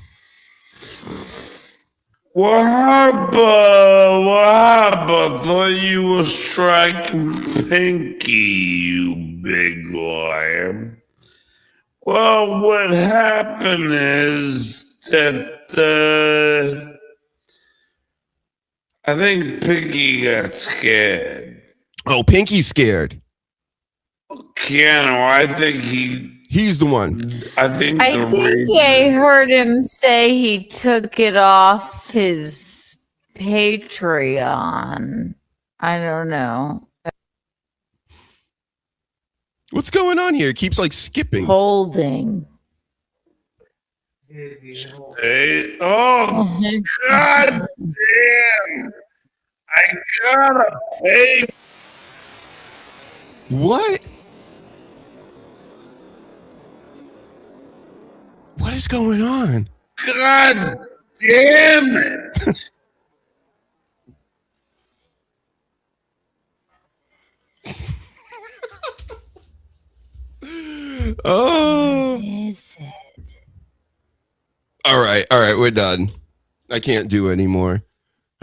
What happened? What happened? I thought you were striking Pinky, you big liar. Well, what happened is that I think Pinky got scared. Oh, Pinky's scared. Keanu, I think He's the one. I think I think I heard him say he took it off his Patreon. I don't know. What's going on here? It keeps like skipping. Holding. Hey, oh, God damn. I gotta pay. What? What is going on? God damn it. Oh. Is it? All right. We're done. I can't do anymore.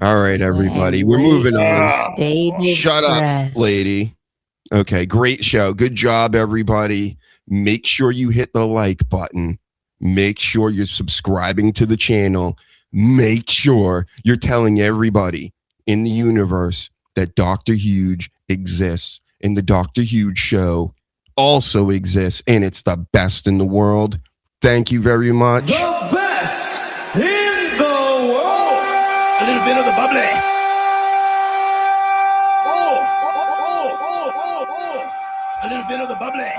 All right, everybody. We're moving on. Baby Shut breath. up, lady. Okay, great show. Good job, everybody. Make sure you hit the like button. Make sure you're subscribing to the channel. Make sure you're telling everybody in the universe that Dr. Huge exists and the Dr. Huge show also exists, and it's the best in the world. Thank you very much. The best in the world. A little bit of the bubbly. A little bit of the bubbly.